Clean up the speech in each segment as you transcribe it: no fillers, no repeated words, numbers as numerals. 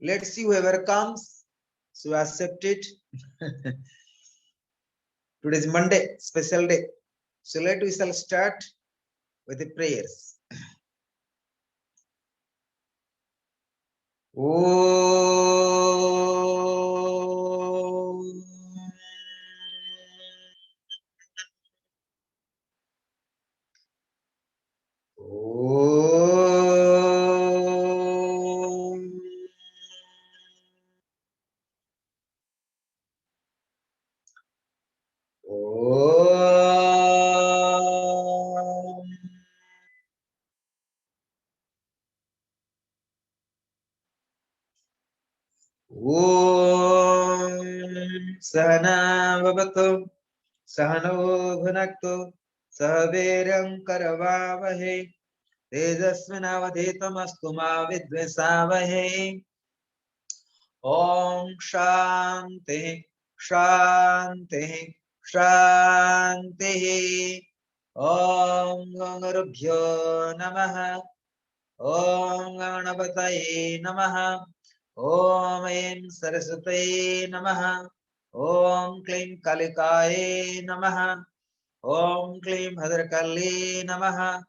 Let's see whoever comes. So accept it. Today is Monday, special day. So we shall start with the prayers. Om. Om. Om. Om Sahana Vavatu Sahano Bhunaktu Sahaviram Karavavahe Tejasvinavadhetamastu ma vidvisavahe. Om Shanti Shanti Shanti. Om Gangarubhyo Namaha. Om Ganapataye Namaha. Om Aim Saraswate Namaha. Om Klim Kalikaye Namaha. Om Klim Bhadrakalli Namaha.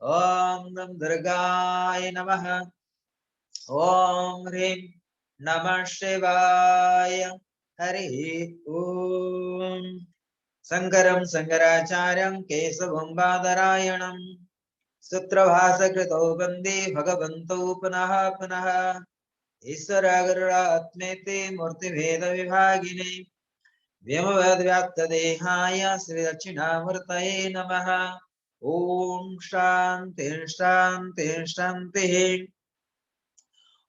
Om Nam Durgaye Namaha. Om Hrim Namah Shivaya. Hari Om. Sankaram Sankaracharyam Kesavam Badarayanam Sutrabhasa Vande Bhagavanto Punaha Punaha ईश्वरागरुडात्मेते मूर्तिभेद विभागिने व्योमवद्व्याप्तदेहाय श्रीदक्षिणामूर्तये नमः। ओम शांति शांति शांतिः।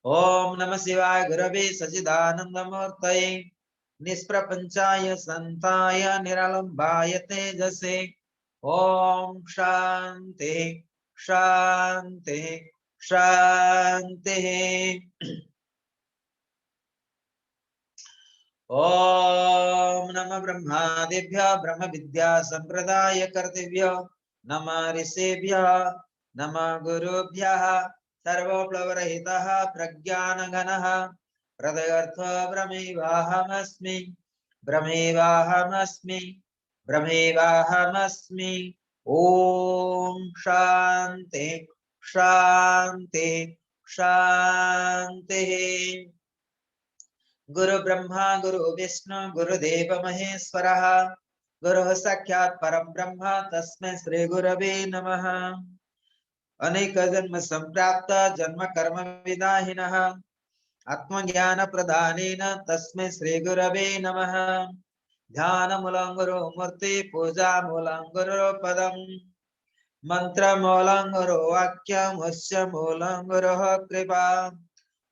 ओम नमः शिवाय गुरवे सच्चिदानंदमूर्तये निष्प्रपंचाय संताय निरालंबाय तेजसे। ओम शांति शांति शांतिः। ओम नमः ब्रह्मादिभ्यः ब्रह्म विद्या संप्रदाय कर्तव्य नमः ऋषिभ्यः नमः गुरुभ्यः सर्वप्लवरहितः प्रज्ञानघनः हृदयर्थ ब्रह्मेवाहमस्मि ब्रह्मेवाहमस्मि ब्रह्मेवाहमस्मि। ओम शांति शांति शांति। गुरु ब्रह्मा गुरु विष्णु गुरुदेव महेश्वरः गुरुः साक्षात् परं ब्रह्म तस्मै श्री गुरवे नमः। अनेक जन्म संप्राप्त जन्म कर्म विदाहिनः आत्मज्ञान प्रदानेन तस्मै श्री गुरवे नमः। ध्यान मूलं गुरु मूर्ति पूजा मूलं गुरु पदम् मंत्र मूलं गुरु वाक्यम् मुस्य मूलं गुरुः कृपा।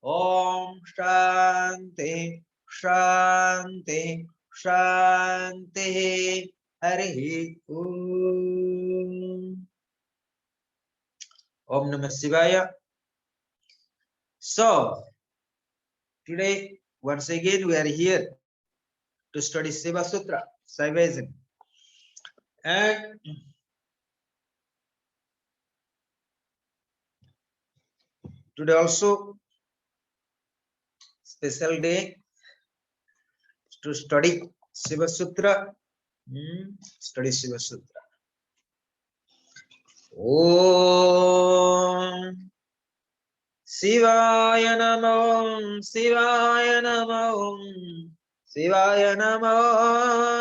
ओम शांति शांति शांति। हरि ओम। ओम नमः शिवाय। So today once again we are here to study Shiva Sutra, Shaivism, and today also special day to study Shiva Sutra. Study Shiva Sutra. Om Shivaya Namo Shivaya Namo Shivaya Namo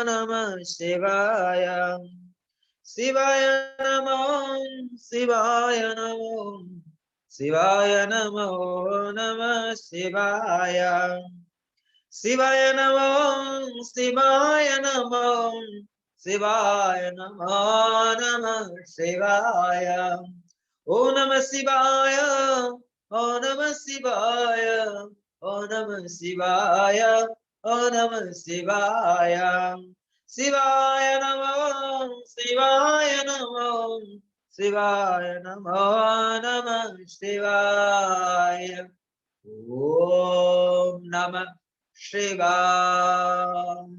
Namah Shivaya Shivaya Namo Shivaya Namo Shivaya Namo Namah Shivaya Shivaya Namo Shivaya Namo Shivaya Namo Namah Shivaya. Om Namah Shivaya. Om Namah Shivaya. Om Namah Shivaya. Om Namah Shivaya. Shivaya Namo Shivaya Namo Shivaya Namo Namah Shivaya. Om Namah Shivaya.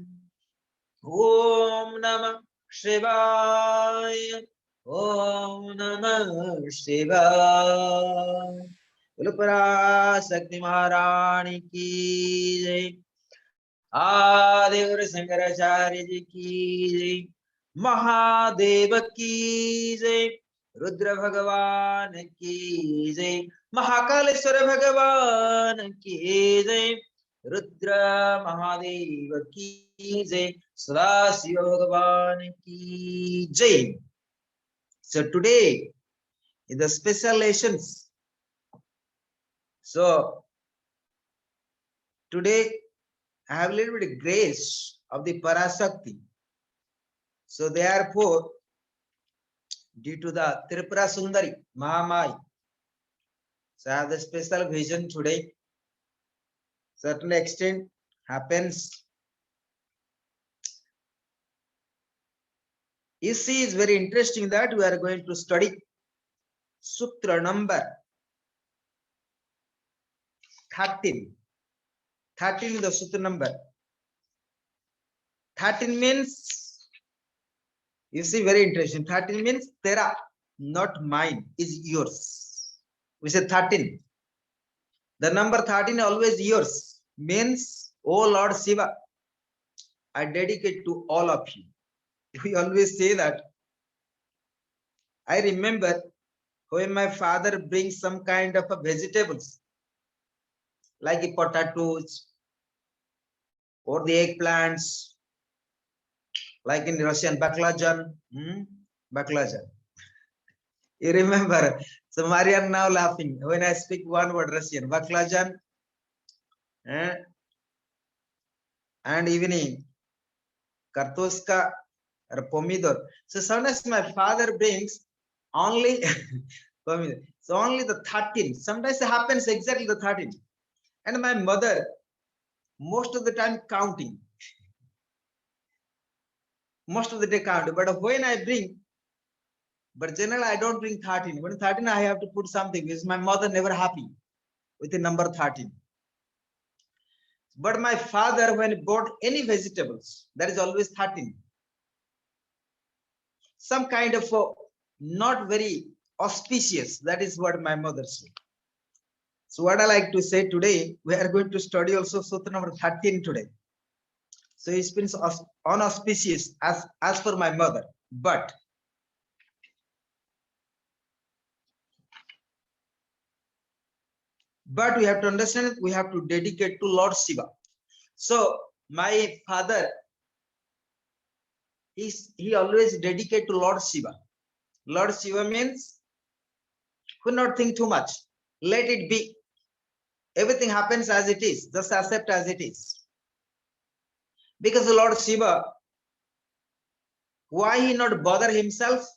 Om Namah Shivaya. Om Namah Shivaya. बोलो पराशक्ति महारानी की जय। आदिगुरु शंकराचार्य जी की जय। महादेव की जय। रुद्र भगवान की जय। महाकालेश्वर भगवान की जय। रुद्र महादेव की जय। सदाशिव भगवान की जय। So today is the special lessons. So today I have a little bit of grace of the Parashakti. So therefore, due to the Tripura Sundari, Mahamai, so I have the special vision today. Certain extent happens. You see, it's very interesting that we are going to study Sutra number 13. 13 is the Sutra number. 13 means, you see, very interesting. 13 means Tera, not mine, is yours. We say 13. The number 13 always yours. Means, oh Lord Shiva, I dedicate to all of you. We always say that. I remember when my father brings some kind of a vegetables, like a potatoes or the eggplants, like in Russian, baklajan. Baklajan. You remember? So Marian now laughing when I speak one word Russian, baklajan, and evening, kartoshka or pomidor. So sometimes my father brings only pomidor. So only the 13. Sometimes it happens exactly the 13. And my mother, most of the time counting. Most of the day counting. But when I bring, but generally I don't bring 13. When 13, I have to put something because my mother never happy with the number 13. But my father, when he bought any vegetables, that is always 13. Some kind of not very auspicious. That is what my mother said. So what I like to say today, we are going to study also Sutra number 13 today. So it's been unauspicious as for my mother. But we have to understand, we have to dedicate to Lord Shiva. So my father, he always dedicate to Lord Shiva. Lord Shiva means, do not think too much. Let it be. Everything happens as it is. Just accept as it is. Because the Lord Shiva, why he not bother himself?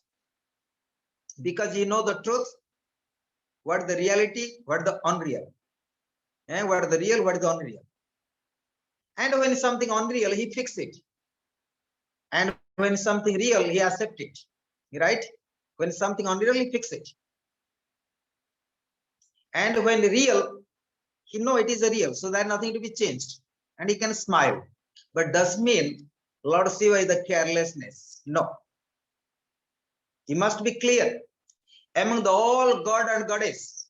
Because he know the truth. What the reality, what the unreal. And what the real, what the unreal. And when something unreal, he fix it. And when something real, he accept it. Right? When something unreal, he fix it. And when real, he know it is a real, so there's nothing to be changed. And he can smile. But does mean Lord Shiva is the carelessness? No. He must be clear. Among the all God and Goddess,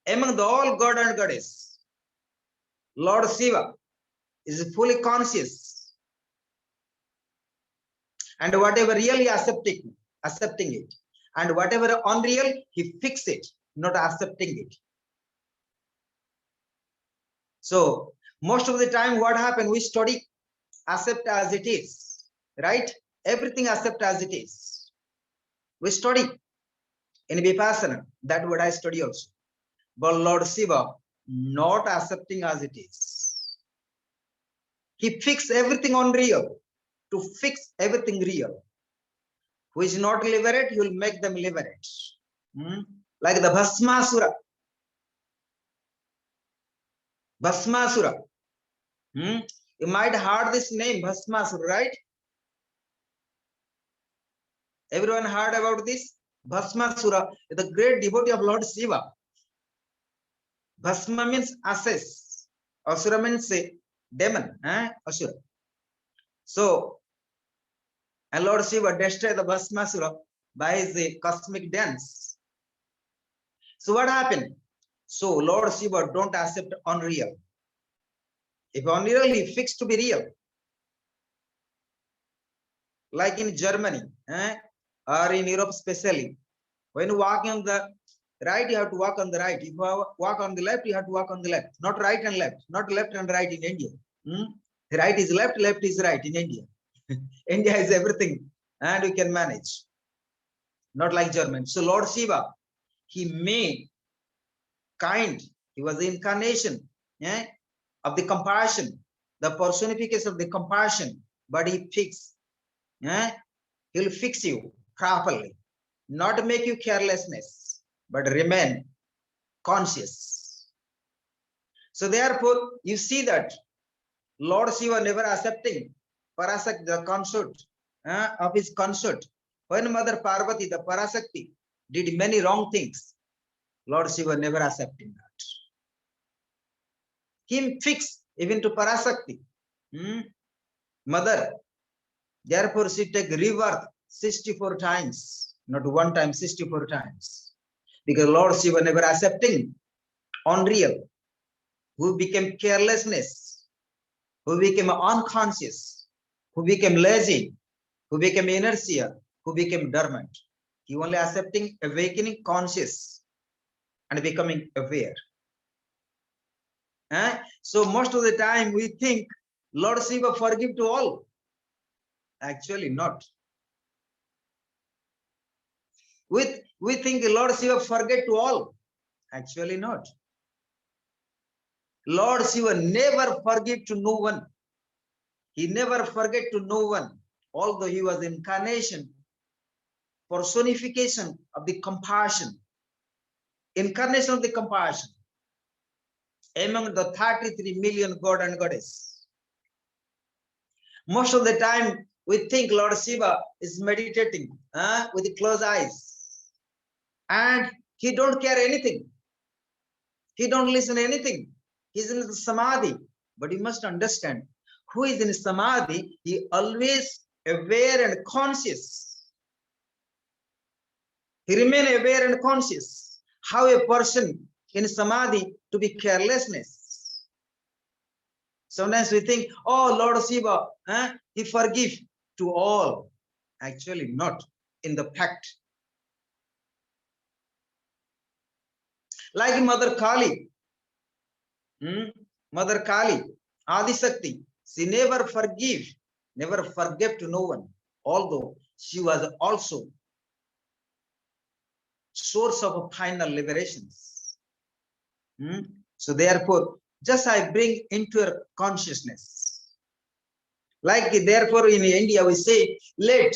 among the all God and Goddess, Lord Shiva is fully conscious. And whatever real, he accepting it. And whatever unreal, he fix it, not accepting it. So most of the time, what happened? We study, accept as it is, right? Everything accept as it is. We study in Vipassana. That's what I study also. But Lord Shiva, not accepting as it is. He fix everything unreal to fix everything real. Who is not liberate, he will make them liberate. Like the Bhasmasura. Bhasmasura. You might heard this name, Bhasmasura, right? Everyone heard about this? Bhasmasura is the great devotee of Lord Shiva. Bhasma means ashes. Asura means demon. Asura. So, and Lord Shiva destroyed the Bhasmasura by his cosmic dance. So what happened? So Lord Shiva don't accept unreal. If unreal, he fixed to be real. Like in Germany, or in Europe especially, when you walk on the right, you have to walk on the right. If you walk on the left, you have to walk on the left. Not right and left, not left and right in India. Right is left, left is right in India. India is everything and we can manage. Not like German. So Lord Shiva, he made kind. He was the incarnation of the compassion, the personification of the compassion. But he fixed. He'll fix you properly, not make you carelessness, but remain conscious. So therefore, you see that Lord Shiva never accepting Parasakti, the consort of his consort. When Mother Parvati, the Parasakti, did many wrong things, Lord Shiva never accepting that. Him fix even to Parasakti, Mother. Therefore, she take rebirth 64 times, not one time, 64 times. Because Lord Shiva never accepting unreal, who became carelessness, who became unconscious, who became lazy, who became inertia, who became dormant. He only accepting awakening conscious and becoming aware. So most of the time we think Lord Shiva forgive to all. Actually not. We think Lord Shiva forget to all. Actually not. Lord Shiva never forgive to no one. He never forget to no one. Although he was incarnation, personification of the compassion, incarnation of the compassion among the 33 million god and goddess. Most of the time we think Lord Shiva is meditating with closed eyes, and he don't care anything. He don't listen anything. He's in the samadhi. But you must understand, who is in samadhi, he always aware and conscious. He remain aware and conscious. How a person in samadhi to be carelessness. Sometimes we think, oh, Lord Shiva, he forgive to all. Actually not in the fact. Like Mother Kali, Mother Kali, Adi Shakti, she never forgave to no one, although she was also source of final liberations. So therefore, just I bring into your consciousness. Like therefore in India we say, let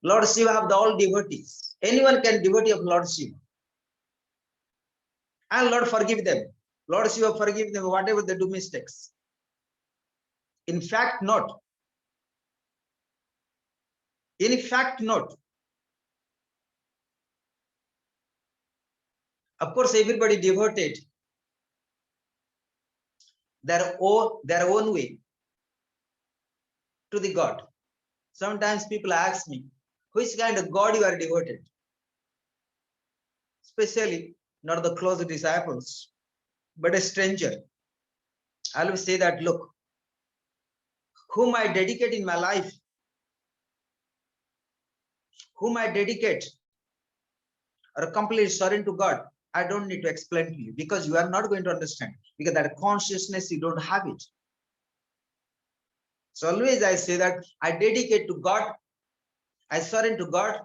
Lord Shiva have the all devotees. Anyone can devotee of Lord Shiva. And Lord forgive them. Lord Shiva forgive them whatever they do mistakes. In fact, not. In fact, not. Of course, everybody devoted their own way to the God. Sometimes people ask me, which kind of God you are devoted? Especially not the close disciples, but a stranger. I will say that, look, whom I dedicate in my life, whom I dedicate or completely surrender to God, I don't need to explain to you because you are not going to understand, because that consciousness, you don't have it. So always I say that I dedicate to God, I surrender to God,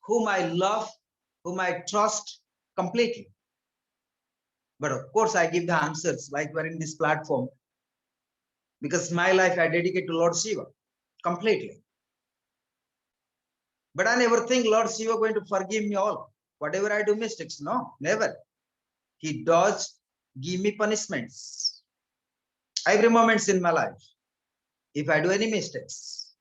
whom I love, whom I trust completely. But of course, I give the answers like we're in this platform, because my life I dedicate to Lord Shiva completely. But I never think Lord Shiva going to forgive me all. Whatever I do mistakes, no, never. He does give me punishments every moment in my life if I do any mistakes.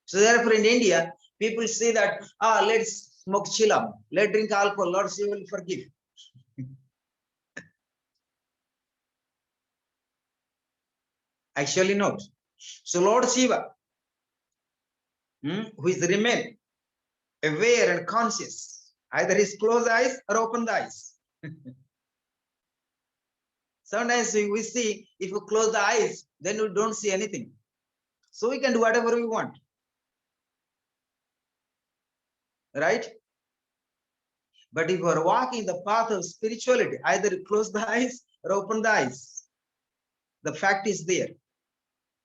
So therefore in India, people say that, let's smoke chilam, let's drink alcohol, Lord Shiva will forgive. Actually not. So Lord Shiva, who is remain aware and conscious. Either he's close eyes or open the eyes. Sometimes we see if you close the eyes, then we don't see anything. So we can do whatever we want. Right? But if you are walking the path of spirituality, either you close the eyes or open the eyes. The fact is there.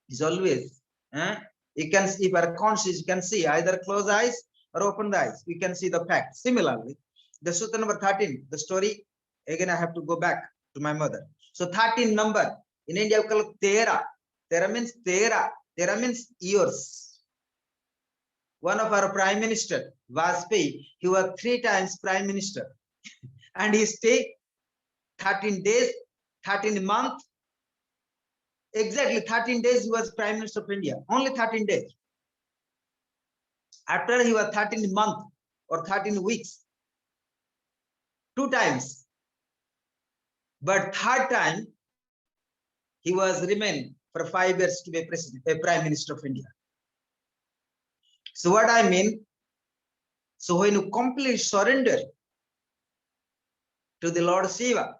It's always. You can, if you are conscious, you can see either close eyes or open the eyes. We can see the fact. Similarly, the Sutta number 13, the story, again I have to go back to my mother. So 13 number, in India we call it Tera. Tera means Tera. Tera means years. One of our Prime Minister, Vajpayee, he was 3 times Prime Minister. And he stayed 13 days, 13 months. Exactly 13 days he was Prime Minister of India. Only 13 days. After he was 13 months or 13 weeks. 2 times. But 3rd time, he was remain for 5 years to be a Prime Minister of India. So what I mean, so when you completely surrender to the Lord Shiva,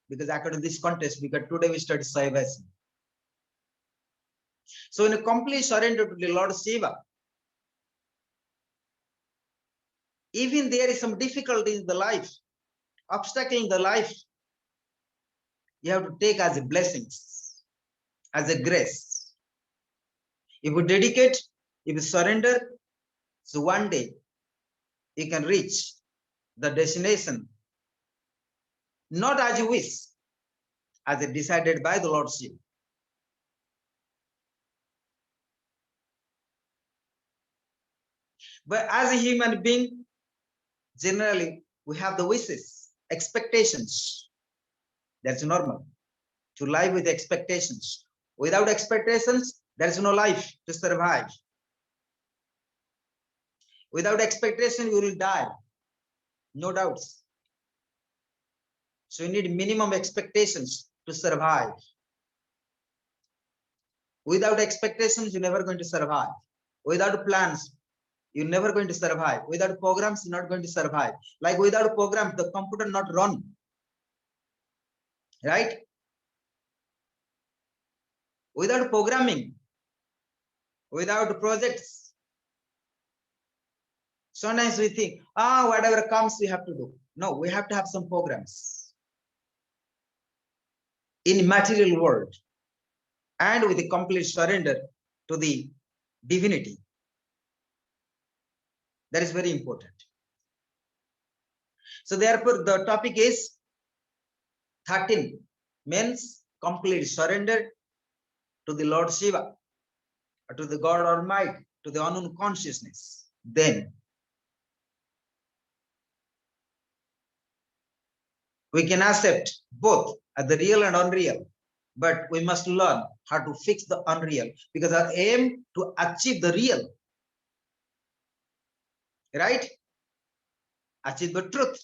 because according to this context, because today we study Shaivism. So when you completely surrender to the Lord Shiva, even there is some difficulty in the life, obstacle in the life, you have to take as a blessings, as a grace. If you dedicate, if you surrender, so one day you can reach the destination, not as you wish, as decided by the Lord Shiva. But as a human being, generally, we have the wishes, expectations. That's normal. To live with expectations. Without expectations, there is no life to survive. Without expectation, you will die. No doubts. So you need minimum expectations to survive. Without expectations, you're never going to survive. Without plans, you're never going to survive. Without programs, you're not going to survive. Like without programs, the computer not run. Right? Without programming, without projects, sometimes we think, whatever comes, we have to do. No, we have to have some programs in material world and with a complete surrender to the divinity. That is very important. So therefore, the topic is 13 means complete surrender to the Lord Shiva, to the God Almighty, to the unknown consciousness. Then we can accept both as the real and unreal, but we must learn how to fix the unreal, because our aim to achieve the real, right? Achieve the truth.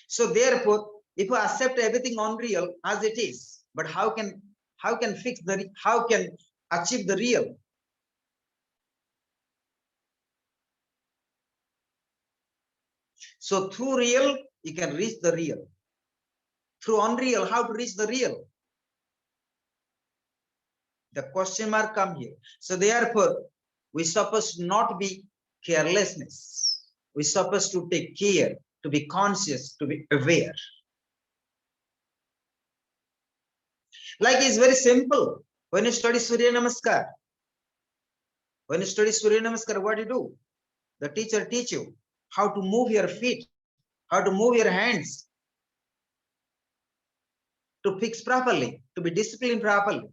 So therefore, if we accept everything unreal as it is, but how can fix the, how can achieve the real? So through real, you can reach the real. Through unreal, how to reach the real? The question mark come here. So therefore, we supposed not be carelessness. We supposed to take care, to be conscious, to be aware. Like it's very simple. When you study Surya Namaskar, what do you do? The teacher teach you how to move your feet, how to move your hands, to fix properly, to be disciplined properly.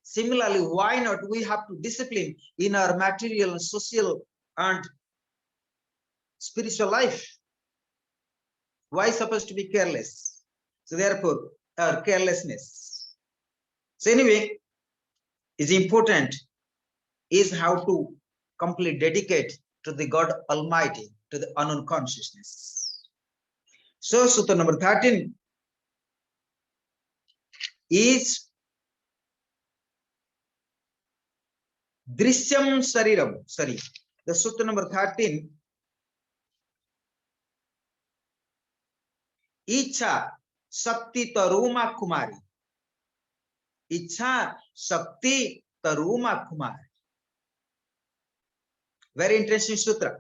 Similarly, why not we have to discipline in our material, social, and spiritual life? Why supposed to be careless? So therefore, our carelessness. So anyway, is important is how to completely dedicate to the God Almighty, to the unknown consciousness. So Sutta number 13 is Drishyam Shariram. Sorry. The sutra number 13. Icha Shakti Taruma Kumari. Icha Shakti Taruma Kumari. Very interesting sutra.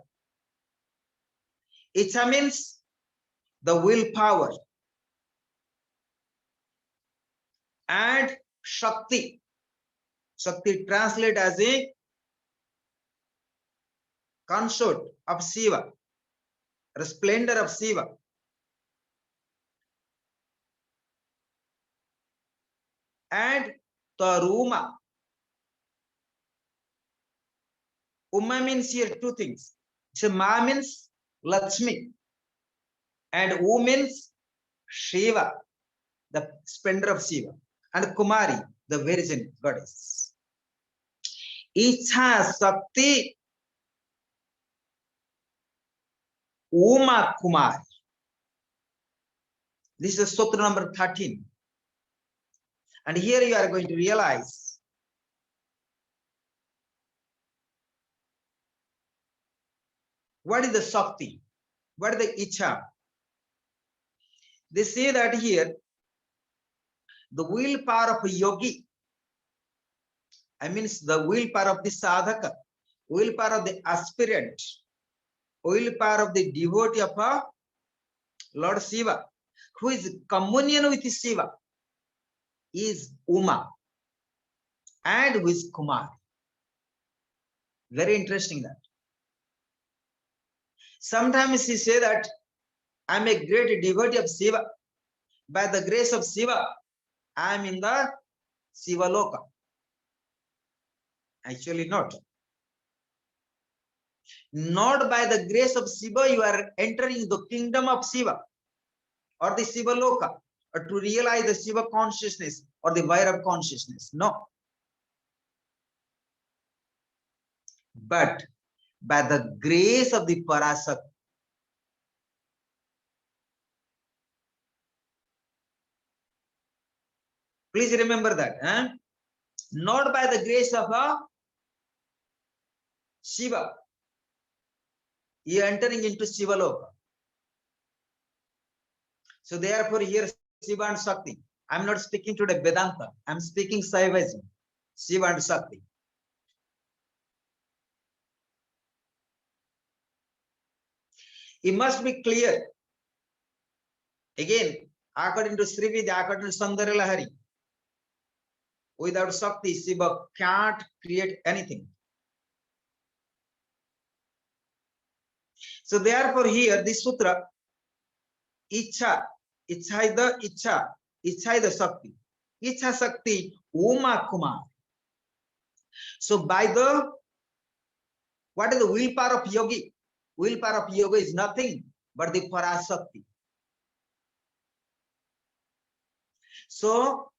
Icha means the willpower. And Shakti. Shakti translate as a consort of Shiva, a splendor of Shiva. And Taruma. Uma means here two things. So Ma means Lakshmi. And U means Shiva, the splendor of Shiva. And Kumari, the virgin goddess. Icha Shakti Uma Kumari. This is sutra number 13. And here you are going to realize what is the Shakti, what is the Icha. They say that here the willpower of a yogi, I mean the willpower of the sadhaka, willpower of the aspirant, willpower of the devotee of Lord Shiva, who is communion with Shiva, is Uma and who is Kumar. Very interesting that. Sometimes he say that I am a great devotee of Shiva. By the grace of Shiva, I am in the Shiva Loka. Actually not. Not by the grace of Shiva you are entering the kingdom of Shiva or the Shiva Loka, or to realize the Shiva consciousness or the Vairava consciousness. No. But by the grace of the Parasat. Please remember that. Not by the grace of Shiva. You are entering into Shiva Loka. So therefore here Shiva and Shakti. I am not speaking today Vedanta. I am speaking Saivism. Shiva and Shakti. It must be clear. Again, according to Srividya, according to Sandara Lahari, without Shakti, Shiva can't create anything. So therefore here, this sutra, Icha is the Icha is the Shakti. Icha Shakti, Uma Kumar. So by the, what is the willpower of yogi? Willpower of yoga is nothing but the Parasakti. So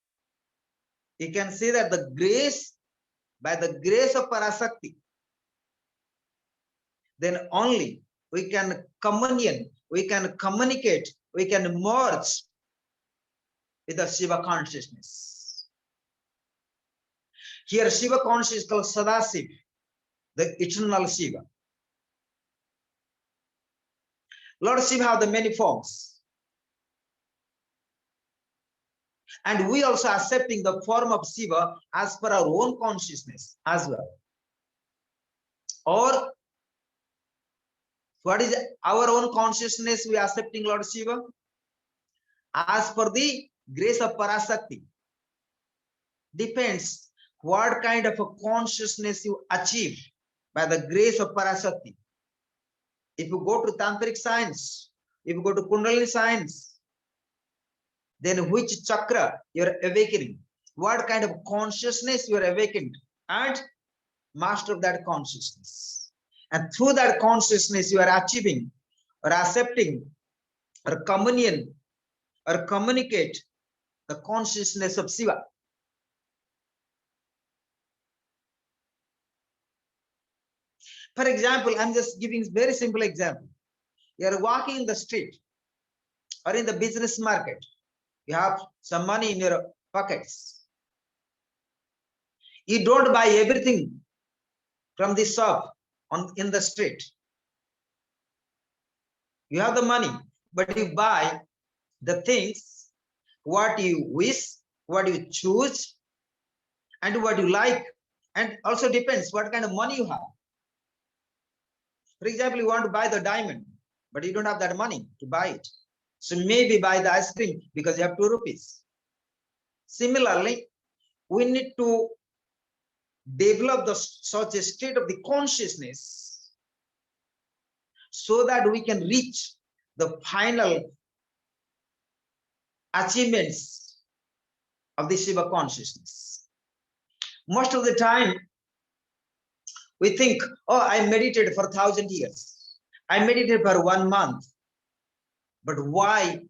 you can see that the grace, by the grace of Parasakti, then only we can communion, we can communicate, we can merge with the Shiva consciousness. Here Shiva consciousness is called Sadasiv, the eternal Shiva. Lord Shiva have the many forms. And we also accepting the form of Shiva as per our own consciousness as well. Or what is our own consciousness we are accepting Lord Shiva? As per the grace of Parasakti. Depends what kind of a consciousness you achieve by the grace of Parasakti. If you go to Tantric science, if you go to Kundalini science, then which chakra you are awakening, what kind of consciousness you are awakened, and master of that consciousness. And through that consciousness you are achieving or accepting or communion or communicate the consciousness of Shiva. For example, I'm just giving a very simple example. You are walking in the street or in the business market. You have some money in your pockets. You don't buy everything from the shop in the street. You have the money, but you buy the things what you wish, what you choose, and what you like, and also depends what kind of money you have. For example, you want to buy the diamond, but you don't have that money to buy it. So maybe buy the ice cream because you have 2 rupees. Similarly, we need to develop such a state of the consciousness so that we can reach the final achievements of the Shiva consciousness. Most of the time, we think, oh, I meditated for 1,000 years. I meditated for 1 month. But why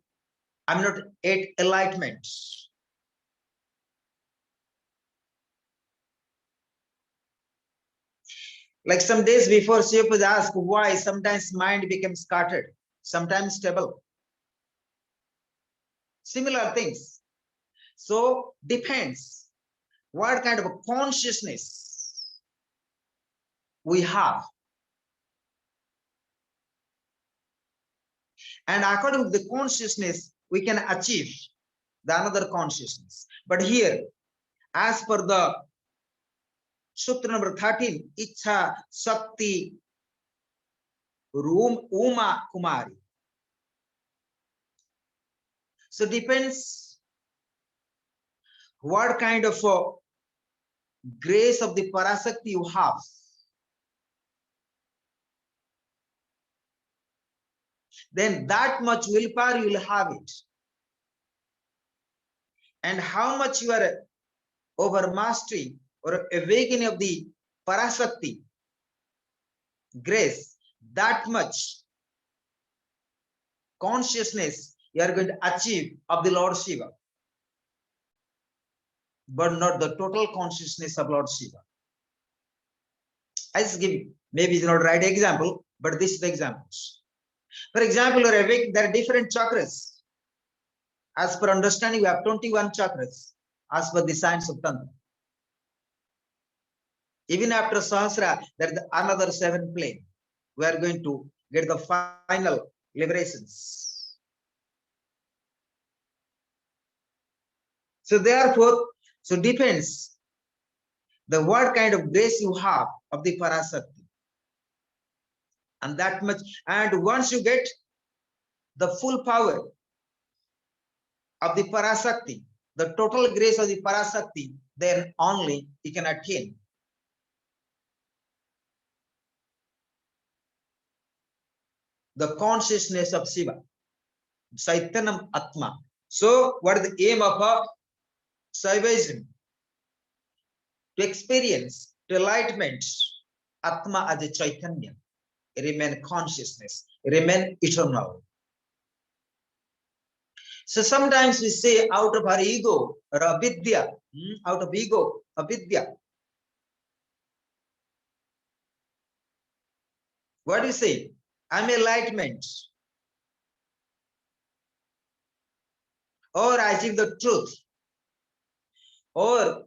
I'm not at enlightenment? Like some days before, Shiva was asked why sometimes mind becomes scattered, sometimes stable. Similar things. So depends what kind of a consciousness we have. And according to the consciousness, we can achieve the another consciousness. But here, as per the Sutra number 13, Ichha Shakti Uma Kumari. So depends what kind of grace of the Parasakti you have. Then that much willpower you will have it. And how much you are over mastery or awakening of the Parasakti grace, that much consciousness you are going to achieve of the Lord Shiva, but not the total consciousness of Lord Shiva. I just give you, maybe it's not the right example, but this is the examples. For example, you're awake, there are different chakras. As per understanding, we have 21 chakras as per the science of Tantra. Even after Sahasra, there is another 7 plane. We are going to get the final liberations. So therefore, so depends the what kind of grace you have of the Parasakti. And that much, and once you get the full power of the Parasakti, the total grace of the Parasakti, then only you can attain the consciousness of Shiva, Chaitanam Atma. So what is the aim of a Shaivism? To experience enlightenment, Atma as a Chaitanya, remain consciousness, remain eternal. So sometimes we say out of our ego or avidya, out of ego, avidya. What do you say? I'm enlightenment. Or I achieve the truth. Or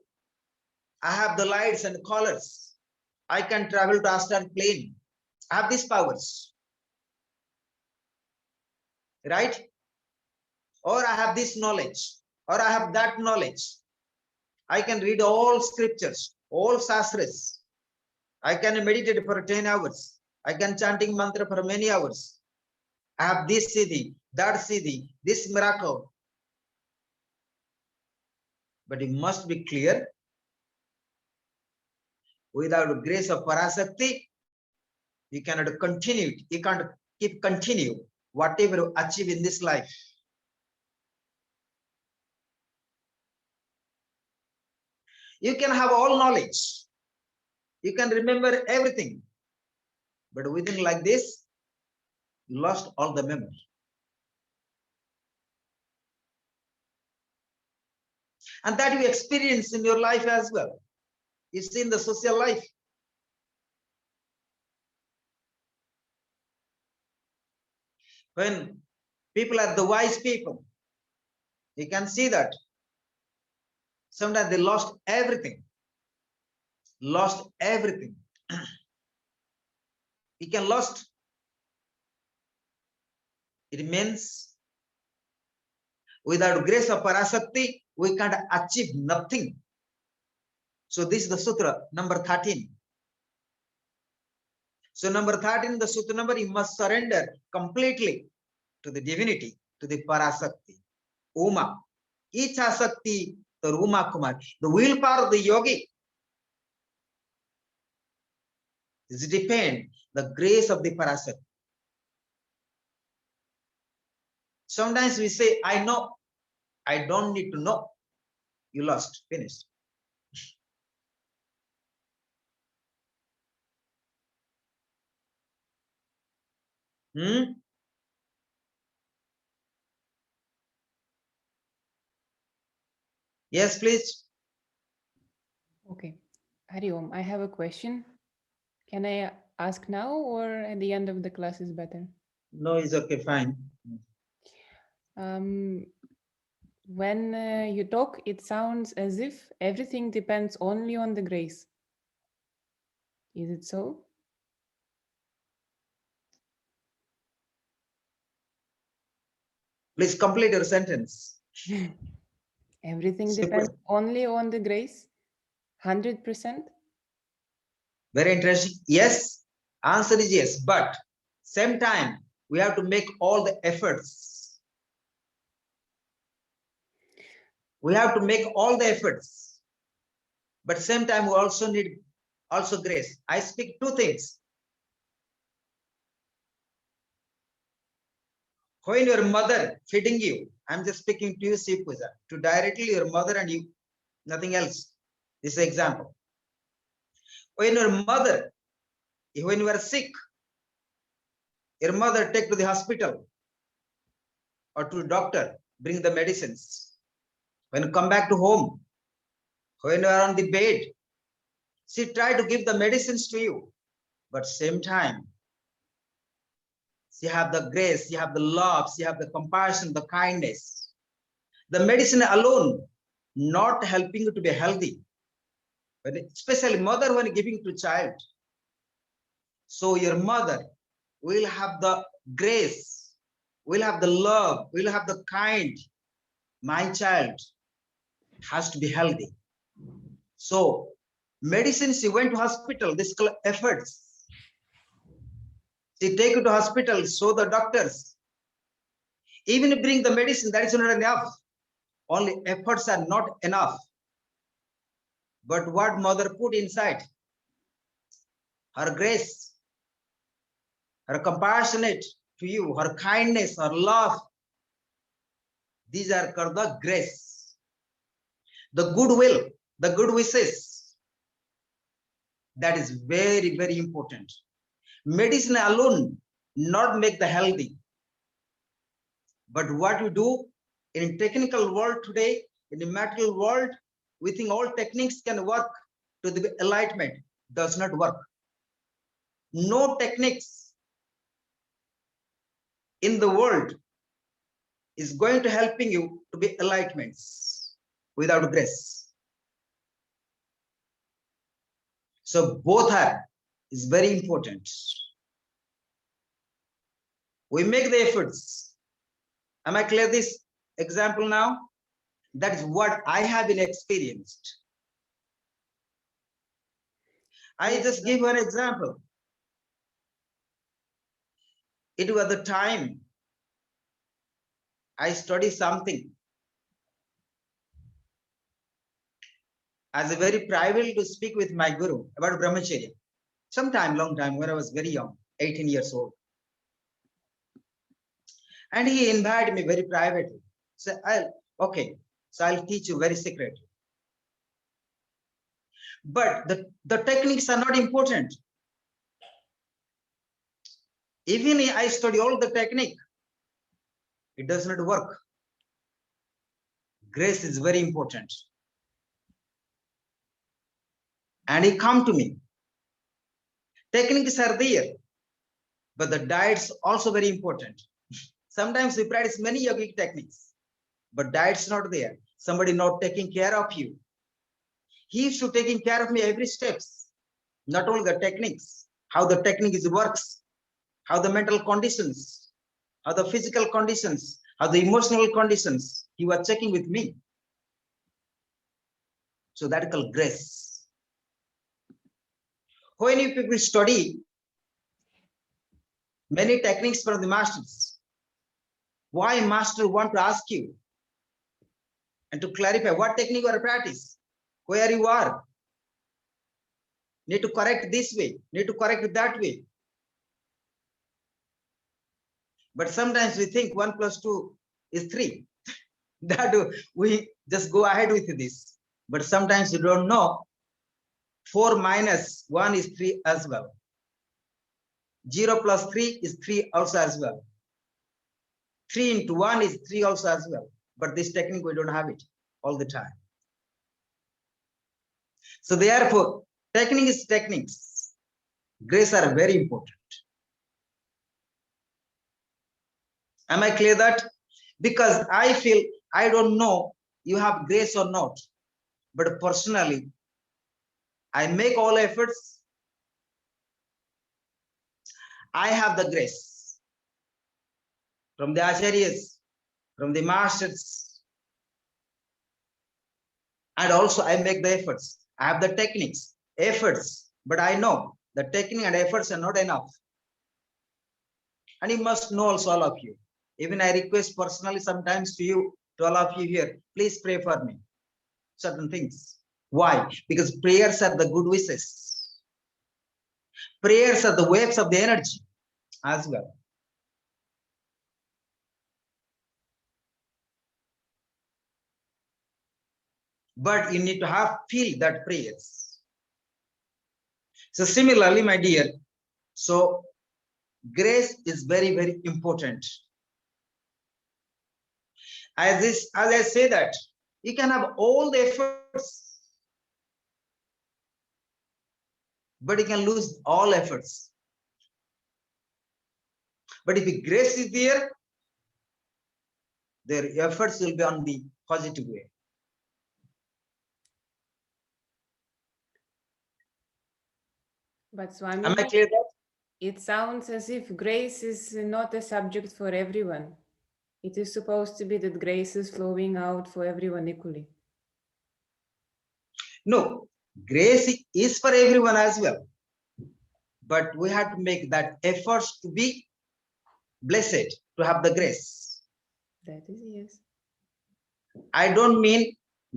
I have the lights and colors. I can travel to astral plane. I have these powers. Right? Or I have this knowledge. Or I have that knowledge. I can read all scriptures, all sastras. I can meditate for 10 hours. I can chanting mantra for many hours. I have this siddhi, that siddhi, this miracle. But it must be clear, without grace of Parasakti, you cannot continue. You can't continue whatever you achieve in this life. You can have all knowledge. You can remember everything. But within like this, you lost all the memory. And that you experience in your life as well. You see in the social life. When people are the wise people, you can see that sometimes they lost everything. Lost everything. We can lost. It means without grace of Parasakti, we can't achieve nothing. So this is the sutra number 13. So number 13, the sutra number, you must surrender completely to the divinity, to the Parasakti, Uma. Icha Sakti, the Uma Kumar. The willpower of the yogi is depend the grace of the Parasakti. Sometimes we say, I know, I don't need to know. You lost, finished. Yes, please. Okay. Hari Om, I have a question. Can I ask now or at the end of the class is better? No, it's okay, fine. When you talk, it sounds as if everything depends only on the grace. Is it so? Please complete your sentence. Everything Simple. depends only on the grace? 100%? Very interesting. Yes, answer is yes, but same time we have to make all the efforts. We have to make all the efforts, but same time we also need also grace. I speak two things. When your mother feeding you, I'm just speaking to you, Shiv Puja, to directly your mother and you, nothing else. This is example. When your mother, when you are sick, your mother take to the hospital or to doctor, bring the medicines. When you come back to home, when you are on the bed, she try to give the medicines to you, but same time, she have the grace, she have the love, she have the compassion, the kindness. The medicine alone not helping you to be healthy, but especially mother when giving to child. So your mother will have the grace, will have the love, will have the kind. My child has to be healthy. So medicine, she went to hospital, this efforts. She take you to hospital, show the doctors. Even bring the medicine, that is not enough. Only efforts are not enough. But what mother put inside? Her grace, her compassionate to you, her kindness, her love. These are called the grace. The goodwill, the good wishes. That is very, very important. Medicine alone not make the healthy. But what you do in technical world today, in the material world, we think all techniques can work to the enlightenment. Does not work. No techniques in the world is going to helping you to be enlightenments without grace. So both are is very important. We make the efforts. Am I clear this example now? That is what I have been experienced. I just give one example. It was the time I studied something as a very private to speak with my guru about brahmacharya. Sometime, long time, when I was very young, 18 years old. And he invited me very privately. So okay, so I'll teach you very secretly. But the techniques are not important. Even if I study all the technique, it does not work. Grace is very important. And he come to me. Techniques are there, but the diet's also very important. Sometimes we practice many yogic techniques, but diet's not there. Somebody not taking care of you. He should taking care of me every steps. Not only the techniques, how the technique is works, how the mental conditions, how the physical conditions, how the emotional conditions, you are checking with me. So that is called grace. When you people study many techniques from the masters, why master want to ask you and to clarify what technique or practice, where you are, need to correct this way, need to correct that way. But sometimes we think 1 + 2 is 3. That we just go ahead with this. But sometimes you don't know 4 - 1 is 3 as well. 0 + 3 is 3 also as well. 3 × 1 is 3 also as well. But this technique, we don't have it all the time. So therefore, technique is techniques. Grace are very important. Am I clear that? Because I feel, I don't know you have grace or not, but personally, I make all efforts. I have the grace from the acharyas, from the masters, and also I make the efforts. I have the techniques, efforts, but I know the technique and efforts are not enough. And you must know also, all of you. Even I request personally sometimes to you, to all of you here, please pray for me. Certain things. Why? Because prayers are the good wishes. Prayers are the waves of the energy as well. But you need to have feel that prayers. So similarly, my dear, so grace is very, very important. As I say that, you can have all the efforts, but you can lose all efforts. But if the grace is there, their efforts will be on the positive way. But Swami, Am I clear that? it sounds as if grace is not a subject for everyone. It is supposed to be that grace is flowing out for everyone equally. No, grace is for everyone as well. But we have to make that efforts to be blessed, to have the grace. That is yes. I don't mean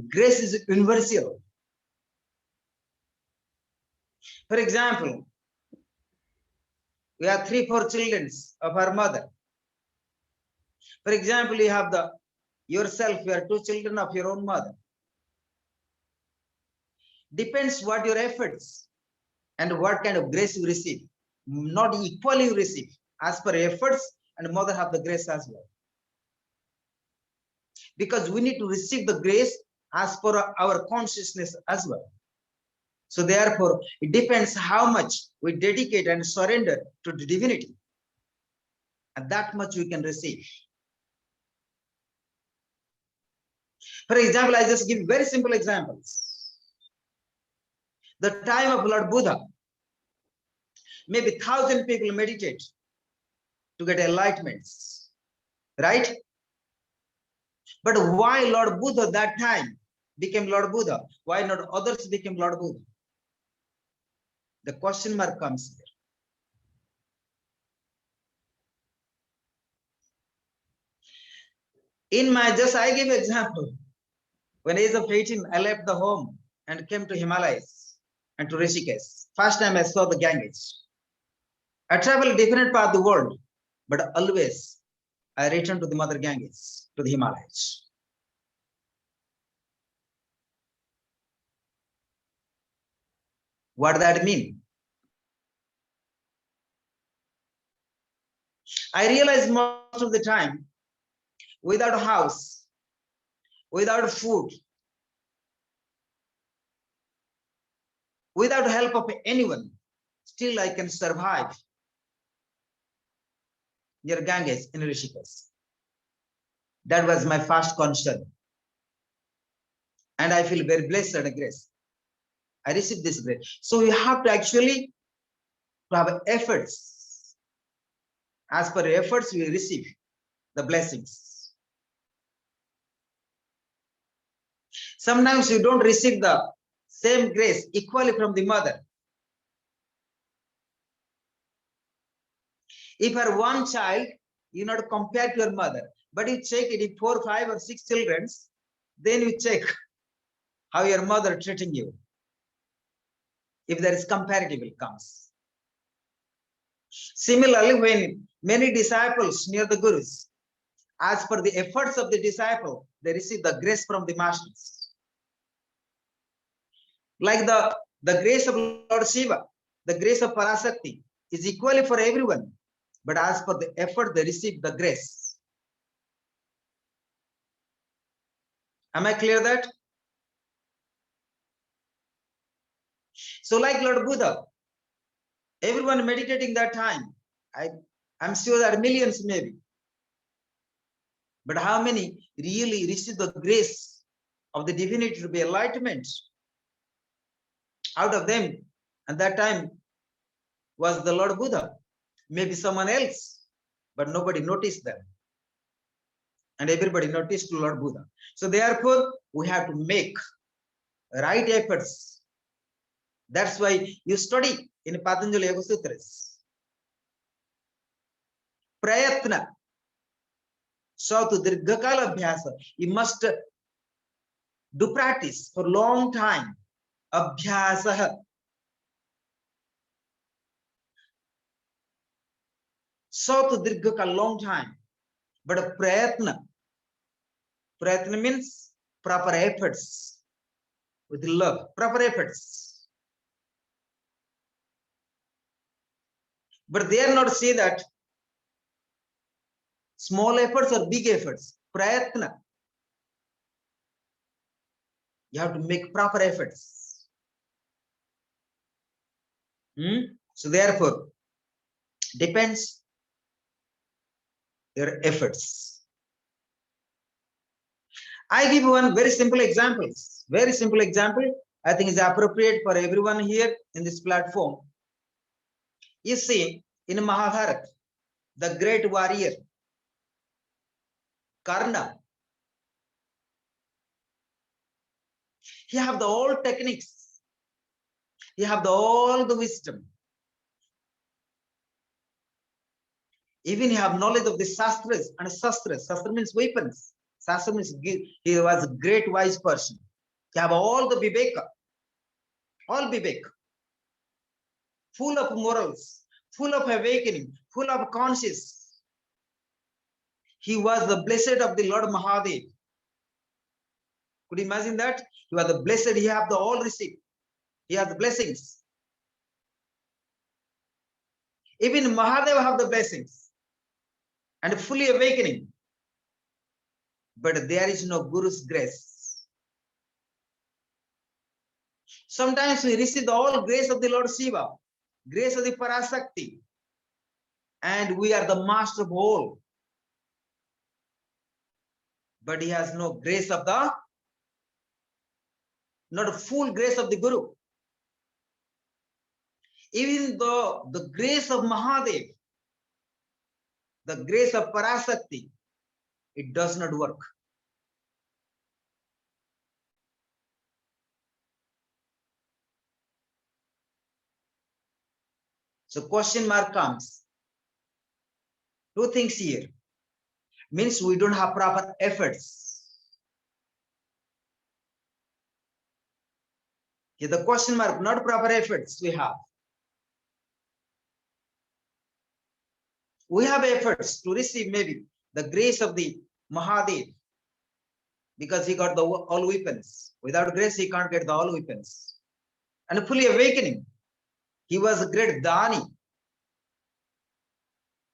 grace is universal. For example, we have 3, 4 children of our mother. For example, you have yourself, you are 2 children of your own mother. Depends what your efforts and what kind of grace you receive. Not equally you receive. As per efforts, and mother have the grace as well. Because we need to receive the grace as per our consciousness as well. So therefore, it depends how much we dedicate and surrender to the divinity. And that much we can receive. For example, I just give very simple examples. The time of Lord Buddha, maybe 1,000 people meditate to get enlightenment, right? But why Lord Buddha that time became Lord Buddha? Why not others became Lord Buddha? The question mark comes here. I give example. When age of 18, I left the home and came to Himalayas and to Rishikesh. First time I saw the Ganges. I traveled different part of the world, but always I return to the Mother Ganges, to the Himalayas. What does that mean? I realize most of the time, without a house, without food, without help of anyone, still I can survive near Ganges in Rishikesh. That was my first concern. And I feel very blessed and grace. I received this grace. So we have to actually have efforts. As per efforts, we receive the blessings. Sometimes you don't receive the same grace equally from the mother. If you are one child, you not compare to your mother, but you check it if 4, 5, or 6 children, then you check how your mother treating you. If there is comparative, it comes. Similarly, when many disciples near the gurus, as per the efforts of the disciple, they receive the grace from the masters. Like the grace of Lord Shiva, the grace of Parasakti is equally for everyone, but as per the effort, they receive the grace. Am I clear that? So like Lord Buddha, everyone meditating that time, I'm sure there are millions maybe. But how many really receive the grace of the divinity to be enlightenment? Out of them, at that time, was the Lord Buddha, maybe someone else, but nobody noticed them. And everybody noticed Lord Buddha. So therefore, we have to make right efforts. That's why you study in Patanjali Yoga Sutras. Prayatna. So to Dirghakala Abhyasa, you must do practice for long time. Abhyasa. So to Dirghakala, long time. But a prayatna. Prayatna means proper efforts. With love, proper efforts. But they are not say that small efforts or big efforts. Prayatna. You have to make proper efforts. So therefore, depends your efforts. I give one very simple examples. Very simple example. I think is appropriate for everyone here in this platform. You see, in Mahabharata, the great warrior Karna, he have the all techniques. He have all the wisdom. Even he have knowledge of the Shastras and Shastras. Shastra means weapons. Shastra means he was a great wise person. He have all the Viveka. All Vivek. Full of morals, full of awakening, full of conscience. He was the blessed of the Lord Mahadev. Could you imagine that? He was the blessed, he have the all received. He has the blessings. Even Mahadev have the blessings and fully awakening. But there is no Guru's grace. Sometimes we receive the all grace of the Lord Shiva, grace of the Parasakti, and we are the master of all. But he has no grace of the, not a full grace of the Guru. Even though the grace of Mahadev, the grace of Parasakti, it does not work. So question mark comes. Two things here. Means we don't have proper efforts. Here the question mark, not proper efforts we have. We have efforts to receive maybe the grace of the Mahadev because he got the all weapons. Without grace, he can't get the all weapons. And fully awakening. He was a great Dani.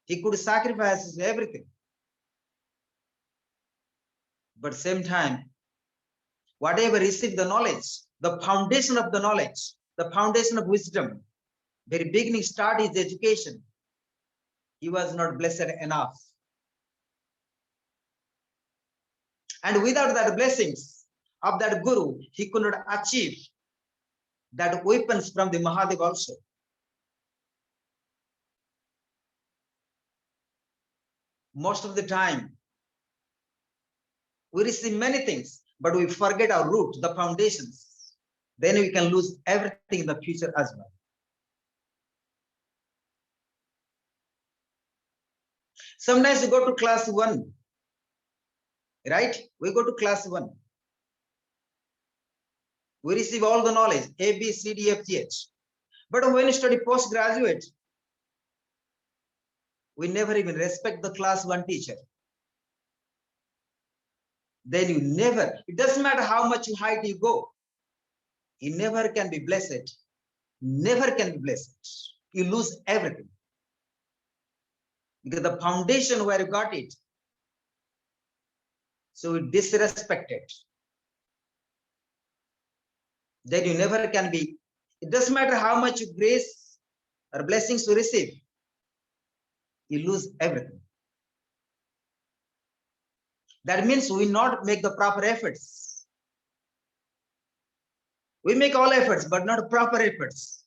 He could sacrifice everything. But same time, whatever received the knowledge, the foundation of the knowledge, the foundation of wisdom, very beginning start his education, he was not blessed enough. And without that blessings of that Guru, he could not achieve that weapons from the Mahadev also. Most of the time, we receive many things, but we forget our root, the foundations. Then we can lose everything in the future as well. Sometimes we go to class 1, right? We go to class 1. We receive all the knowledge, A, B, C, D, F, G, H. But when you study postgraduate, we never even respect the class 1 teacher. Then you never, it doesn't matter how much height you go, you never can be blessed. Never can be blessed. You lose everything. Because the foundation where you got it, so you disrespect it. Then you never can be, it doesn't matter how much grace or blessings you receive, you lose everything. That means we not make the proper efforts. We make all efforts, but not proper efforts.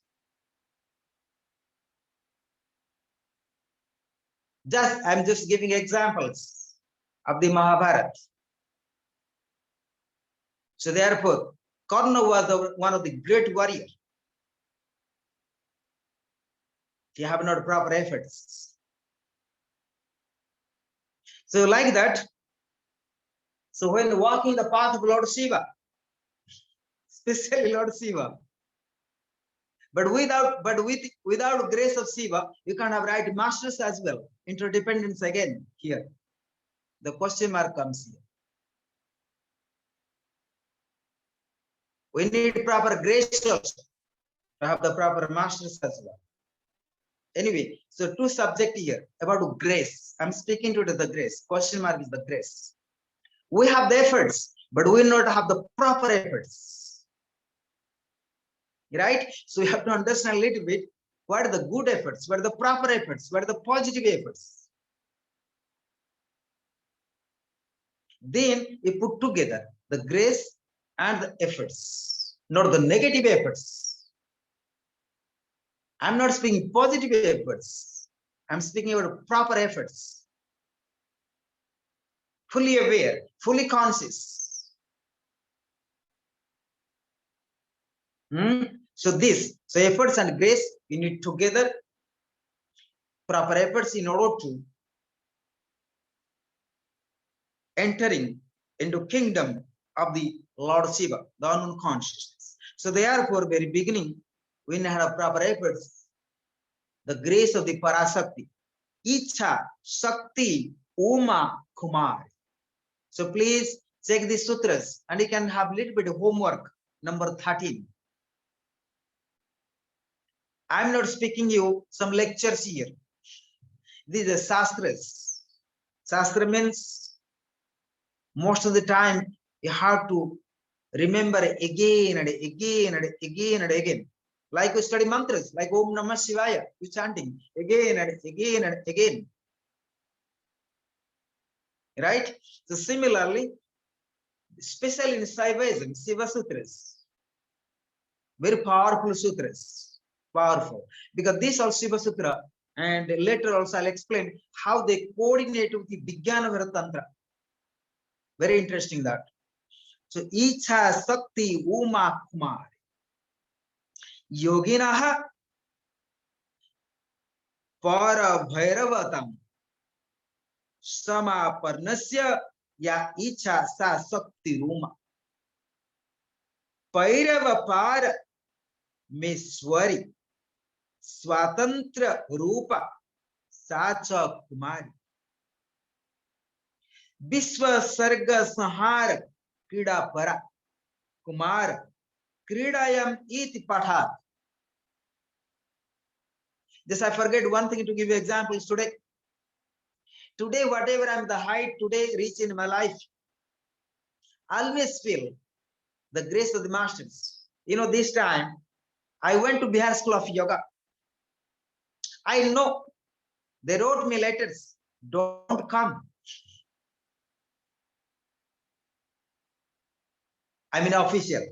I'm just giving examples of the Mahabharata. So therefore, Karna was one of the great warriors. He have not proper efforts. So like that, so when walking the path of Lord Shiva, especially Lord Shiva, but without grace of Shiva, you can't have right masters as well. Interdependence again here. The question mark comes here. We need proper grace also to have the proper masters as well. Anyway, so two subjects here about grace. I'm speaking to the grace. Question mark is the grace. We have the efforts, but we will not have the proper efforts. Right? So we have to understand a little bit what are the good efforts, what are the proper efforts, what are the positive efforts. Then we put together the grace and the efforts, not the negative efforts. I'm not speaking positive efforts. I'm speaking about proper efforts. Fully aware, fully conscious. So efforts and grace, we need together proper efforts in order to entering into kingdom of the Lord Shiva, the unknown consciousness. So therefore, very beginning, we had a proper efforts, the grace of the Parasakti, Icha Shakti Uma Kumar. So please check the sutras and you can have a little bit of homework, number 13. I'm not speaking you some lectures here. These are Shastras. Shastra means most of the time you have to remember again and again and again and again. Like we study mantras, like Om Namah Shivaya, we chanting again and again and again. Right? So similarly, especially in Shaivism, Shiva Sutras, very powerful sutras, powerful. Because this also Shiva Sutra, and later also I'll explain how they coordinate with the Vijnana Tantra. Very interesting that. So Icha Sakti Uma Kumar. Yoginaha Para Bhairavatam Samaparnasya Ya Icha Sa Sakti Ruma. Pairava Para Meswari Swatantra Rupa Sacha Kumari. Vishwa Sarga Sahara Krida Para Kumar Kridayam Iti Pathat. Just I forget one thing to give you examples today. Today, whatever I'm the height today reach in my life, I always feel the grace of the masters. You know, this time I went to Bihar School of Yoga. I know they wrote me letters, don't come. I mean official.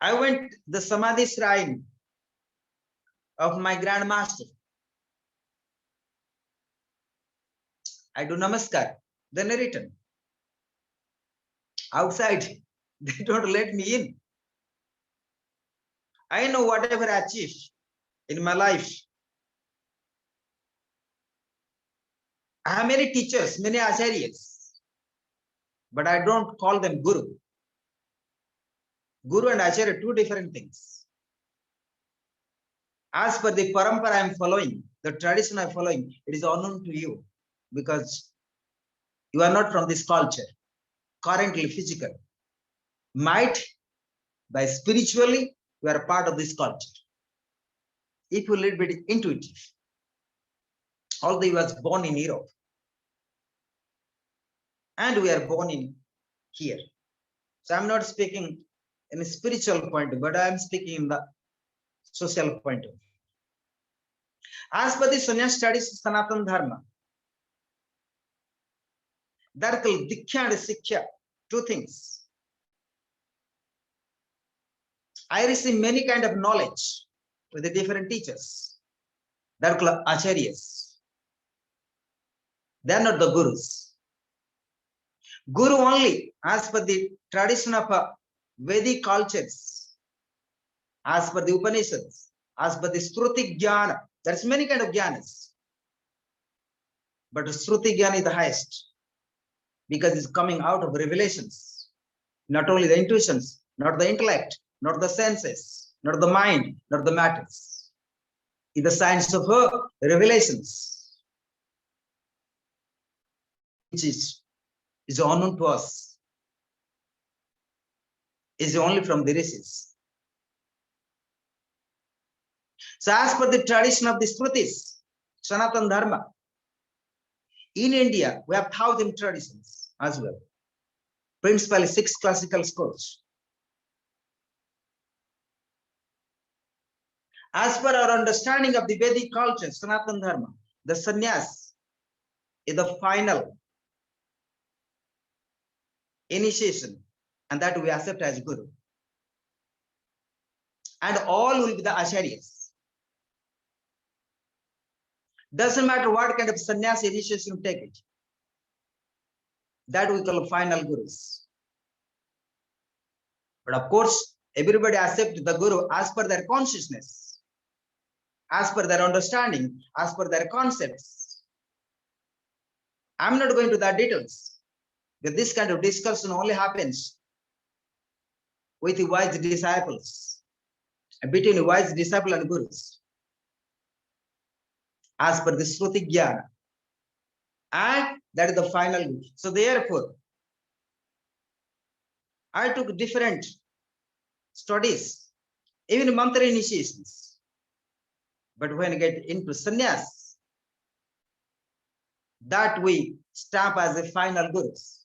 I went the Samadhi shrine of my grandmaster. I do namaskar, then I return. Outside, they don't let me in. I know whatever I achieve in my life. I have many teachers, many acharyas, but I don't call them guru. Guru and acharya, two different things. As per the parampara I am following, the tradition I am following, it is unknown to you because you are not from this culture, currently physical. Might, by spiritually, you are part of this culture. If you a little bit intuitive, although you was born in Europe, and we are born in here. So I'm not speaking in a spiritual point, but I'm speaking in the social point of view. As per the Sannyas studies Sanatana Dharma, there are Diksha and Siksha, two things. I receive many kind of knowledge with the different teachers. They are called acharyas. They are not the gurus. Guru only, as per the tradition of Vedic cultures, as per the Upanishads, as per the Shruti Jnana, there's many kind of jnanas. But Shruti Jnana is the highest because it's coming out of revelations. Not only the intuitions, not the intellect, not the senses, not the mind, not the matters. It's the science of revelations, which is unknown to us, is only from the rishis. So as per the tradition of the Shrutis, Sanatana Dharma, in India, we have 1,000 traditions as well. Principally 6 classical schools. As per our understanding of the Vedic culture, Sanatana Dharma, the sannyas is the final initiation, and that we accept as guru. And all will be the acharyas. Doesn't matter what kind of sannyas initiation you take it. That we call final gurus. But of course, everybody accepts the guru as per their consciousness, as per their understanding, as per their concepts. I'm not going to the details, but this kind of discussion only happens with the wise disciples, between the wise disciple and gurus, as per the Shruti Jnana. And that is the final guru. So therefore, I took different studies, even mantra initiations. But when I get into sannyas, that we stamp as a final gurus.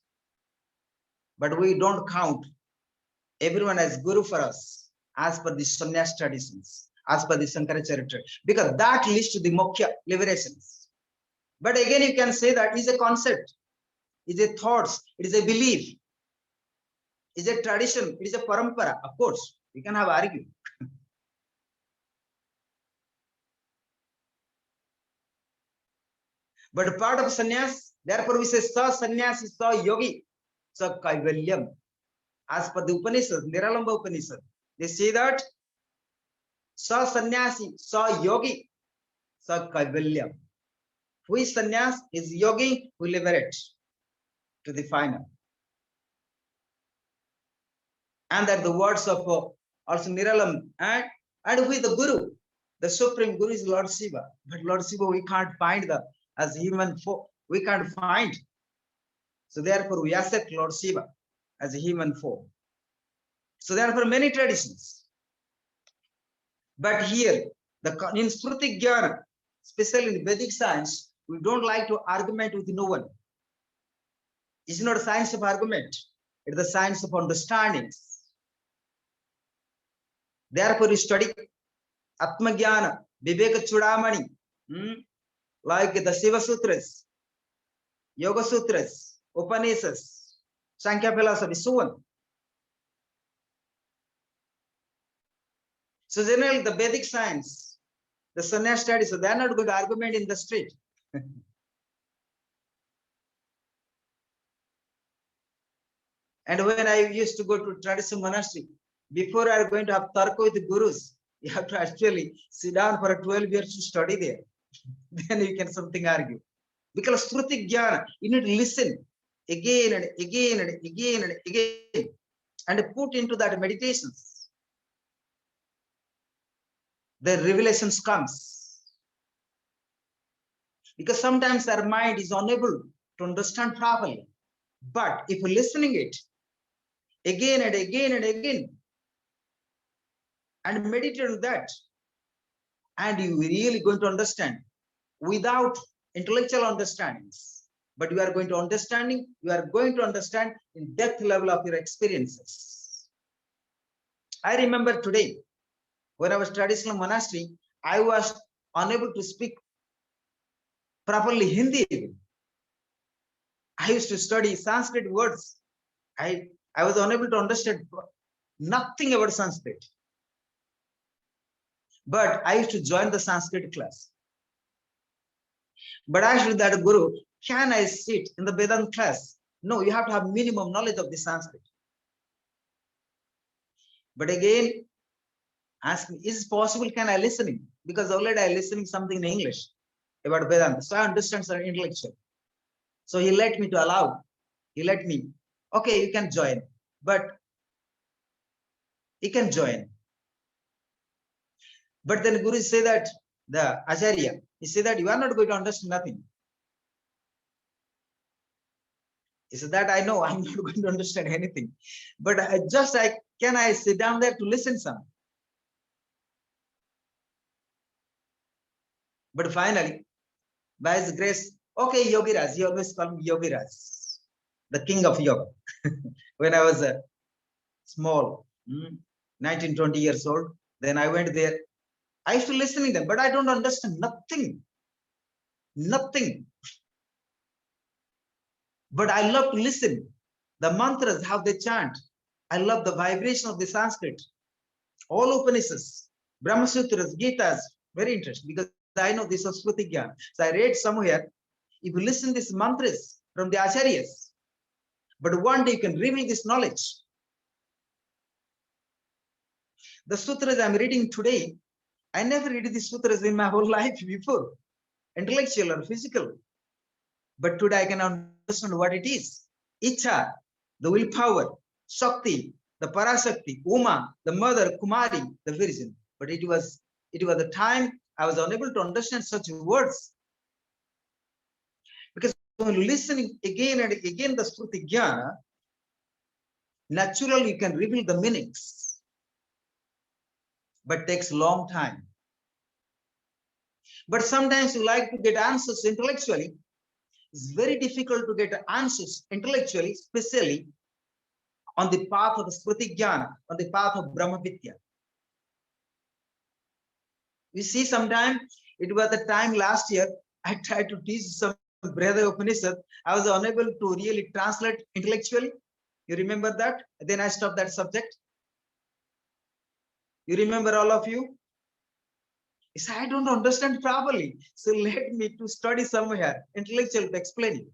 But we don't count everyone as guru for us as per the sannyas traditions, as per the Shankaracharya tradition, because that leads to the moksha liberations. But again, you can say that is a concept, is a thoughts, it is a belief, is a tradition, it is a parampara. Of course, we can have argument. But part of sannyas, therefore we say sa sannyasi, sa yogi, sa kaivalyam. As per the Upanishad, Niralamba Upanishad, they say that sa sannyasi, sa yogi, sa kaivalyam. Who is sannyas? Is yogi who liberates to the final. And that the words of also Niralam, and who is the guru? The supreme guru is Lord Shiva. But Lord Shiva we can't find the as human form. We can't find. So therefore we accept Lord Shiva as a human form. So therefore many traditions. But here, in Shruti Jnana, especially in Vedic science, we don't like to argument with no one. It's not a science of argument. It's the science of understanding. Therefore, we study Atma Jnana, Viveka Chudamani, like the Shiva Sutras, Yoga Sutras, Upanishads, Sankhya philosophy, so on. So generally the Vedic science, the sannyas studies, so they are not going to argument in the street. And when I used to go to traditional monastery, before I am going to have tarka with the gurus, you have to actually sit down for 12 years to study there. Then you can something argue. Because Shruti Jnana, you need to listen again and again and again and again and put into that meditations. The revelations comes. Because sometimes our mind is unable to understand properly. But if you're listening it again and again and again, and meditate on that, and you really going to understand without intellectual understandings, but you are going to understanding, you are going to understand in depth level of your experiences. I remember today, when I was traditional monastery, I was unable to speak properly Hindi. I used to study Sanskrit words. I was unable to understand nothing about Sanskrit. But I used to join the Sanskrit class. But I asked that guru, can I sit in the Vedanta class? No, you have to have minimum knowledge of the Sanskrit. But again, ask me, is it possible? Can I listening? Because already I listening something in English about Vedanta. So I understand some intellectual. So he let me to allow. He let me, okay, you can join. But you can join. But then Guru say that, the Acharya, he said that you are not going to understand nothing. He said that I know I'm not going to understand anything. But can I sit down there to listen some? But finally, by his grace, okay, Yogiraj, he always called me Yogiraj, the king of yoga. When I was small, 19, 20 years old, then I went there. I used to listen to them, but I don't understand nothing. Nothing. But I love to listen. The mantras, how they chant. I love the vibration of the Sanskrit. All Upanishads, Brahma Sutras, Gitas, very interesting because I know this is Shruti Jnana. So I read somewhere, if you listen these mantras from the Acharyas, but one day you can reveal this knowledge. The sutras I'm reading today, I never read these sutras in my whole life before, intellectual or physical. But today I can understand what it is. Icha, the willpower, Shakti, the Parashakti, Uma, the mother, Kumari, the virgin. But it was the time I was unable to understand such words. Because when listening again and again the Shruti Jnana, naturally you can reveal the meanings. But takes long time. But sometimes you like to get answers intellectually. It's very difficult to get answers intellectually, especially on the path of the Shruti Jnana, on the path of Brahma Vidya. You see, sometimes it was the time last year, I tried to teach some Brother Upanishad. I was unable to really translate intellectually. You remember that? Then I stopped that subject. You remember all of you? He said, I don't understand properly. So let me to study somewhere, intellectual to explain it.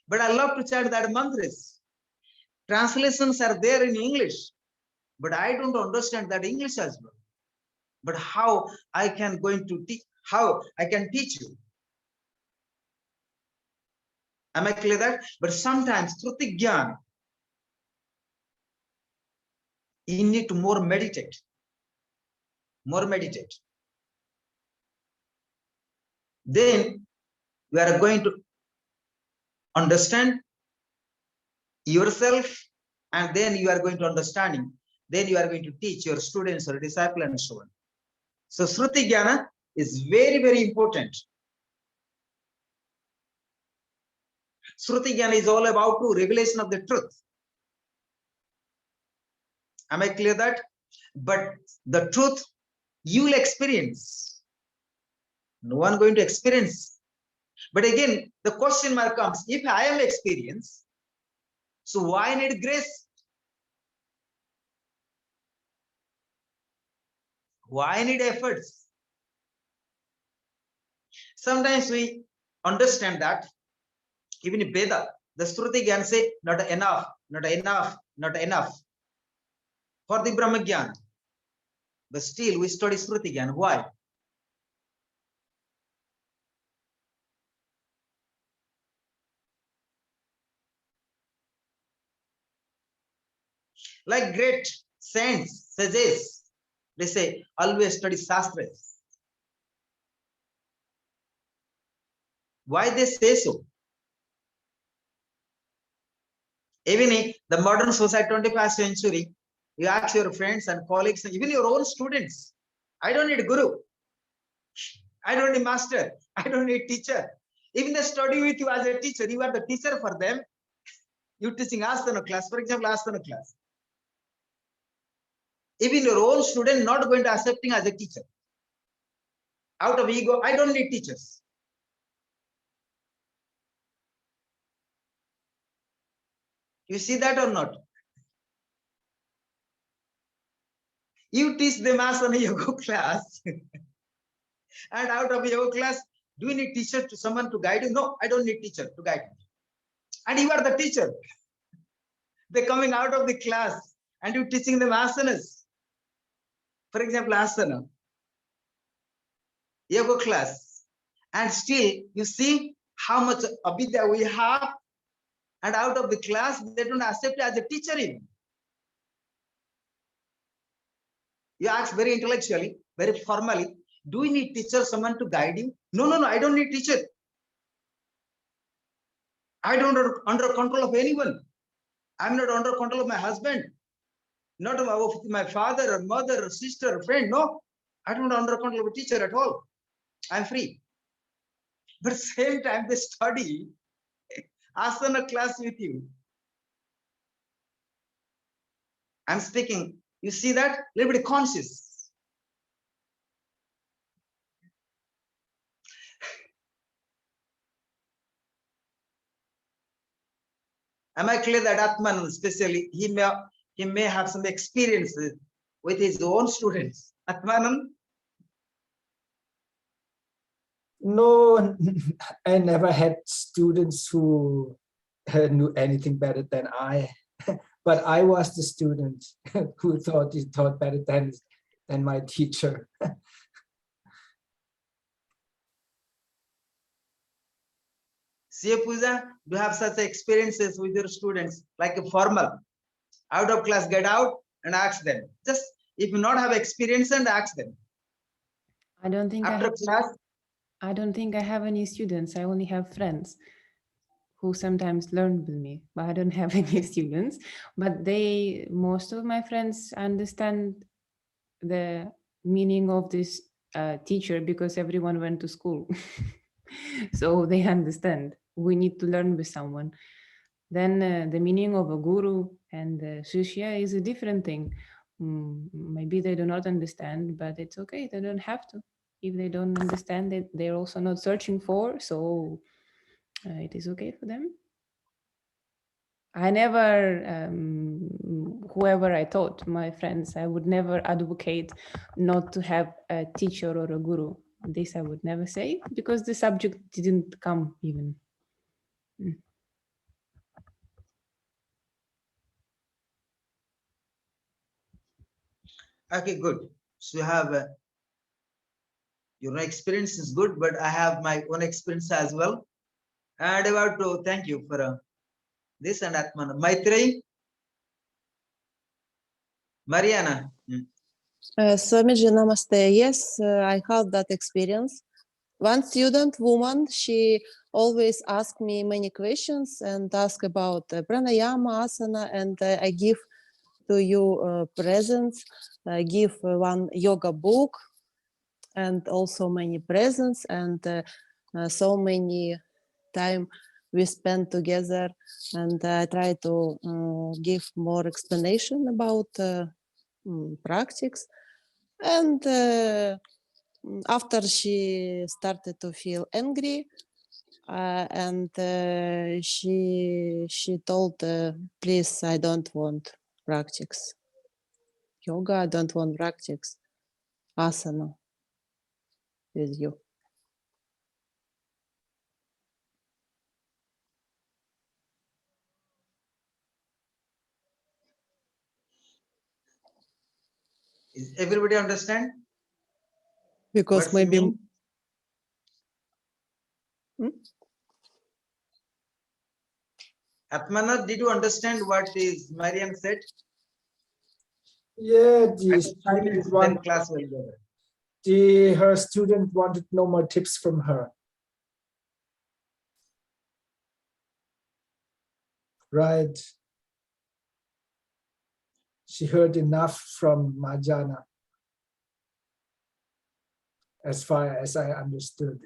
But I love to chant that mantras. Translations are there in English, but I don't understand that English as well. But how I can going to teach, how I can teach you? Am I clear that? But sometimes Shruti Jnana, you need to more meditate. More meditate. Then we are going to understand yourself, and then you are going to understanding. Then you are going to teach your students or disciple and so on. So Shruti Jnana is very, very important. Shruti Jnana is all about the revelation of the truth. Am I clear that? But the truth you will experience. No one going to experience. But again, the question mark comes, if I am experienced, so why need grace? Why need efforts? Sometimes we understand that even in Veda, the Shruti can say not enough, not enough, not enough for the Brahma Gyan. But still we study Shruti Gyan. Why? Like great saints, sages, they say always study Shastras. Why they say so? Even in the modern society, 21st century, you ask your friends and colleagues, even your own students, I don't need guru. I don't need master. I don't need teacher. Even they study with you as a teacher, you are the teacher for them. You teaching Asana class, for example, Asana class. Even your own student not going to accepting as a teacher. Out of ego, I don't need teachers. You see that or not? You teach them Asana yoga class. And out of yoga class, do you need teacher to someone to guide you? No, I don't need teacher to guide me. And you are the teacher. They're coming out of the class and you teaching them asanas. For example, asana, yoga class. And still you see how much avidya we have. And out of the class, they don't accept as a teacher even. You ask very intellectually, very formally, do you need teacher, someone to guide you? No, no, no, I don't need teacher. I don't under control of anyone. I'm not under control of my husband, not of my father or mother or sister or friend. No, I don't under control of a teacher at all. I'm free. But same time they study asana class with you. I'm speaking. You see that? A little bit conscious. Am I clear that Atman, especially, he may have some experience with his own students? Atmanan? No, I never had students who knew anything better than I, but I was the student who thought he taught better than my teacher. See, Pooja, do you have such experiences with your students, like a formal, out of class, get out and ask them. Just if you not have experience and ask them. I don't think After class, I don't think I have any students. I only have friends who sometimes learn with me, but I don't have any students. But most of my friends understand the meaning of this teacher because everyone went to school. So they understand. We need to learn with someone. Then the meaning of a guru and shishya is a different thing. Maybe they do not understand, but it's okay. They don't have to. If they don't understand it, they're also not searching for. So it is okay for them. I never, whoever I taught, my friends, I would never advocate not to have a teacher or a guru. This I would never say because the subject didn't come even. okay, good. So you have your experience is good, but I have my own experience as well. And I want to thank you for this and Atman. Maitreyi, Mariana. Swamiji, namaste. Yes, I have that experience. One student, woman, she always asked me many questions and ask about pranayama, asana, and I give to you presents. I give one yoga book and also many presents and so many time we spend together, and I try to give more explanation about practice. And after she started to feel angry, and she told, please, I don't want practice yoga, I don't want practice asana with you. Is everybody understand? Because What's it maybe mean? Atmanath, did you understand what is Mariam said? Yeah, I think 5 minutes, then class will go on. her student wanted no more tips from her. Right. She heard enough from Marjana, as far as I understood.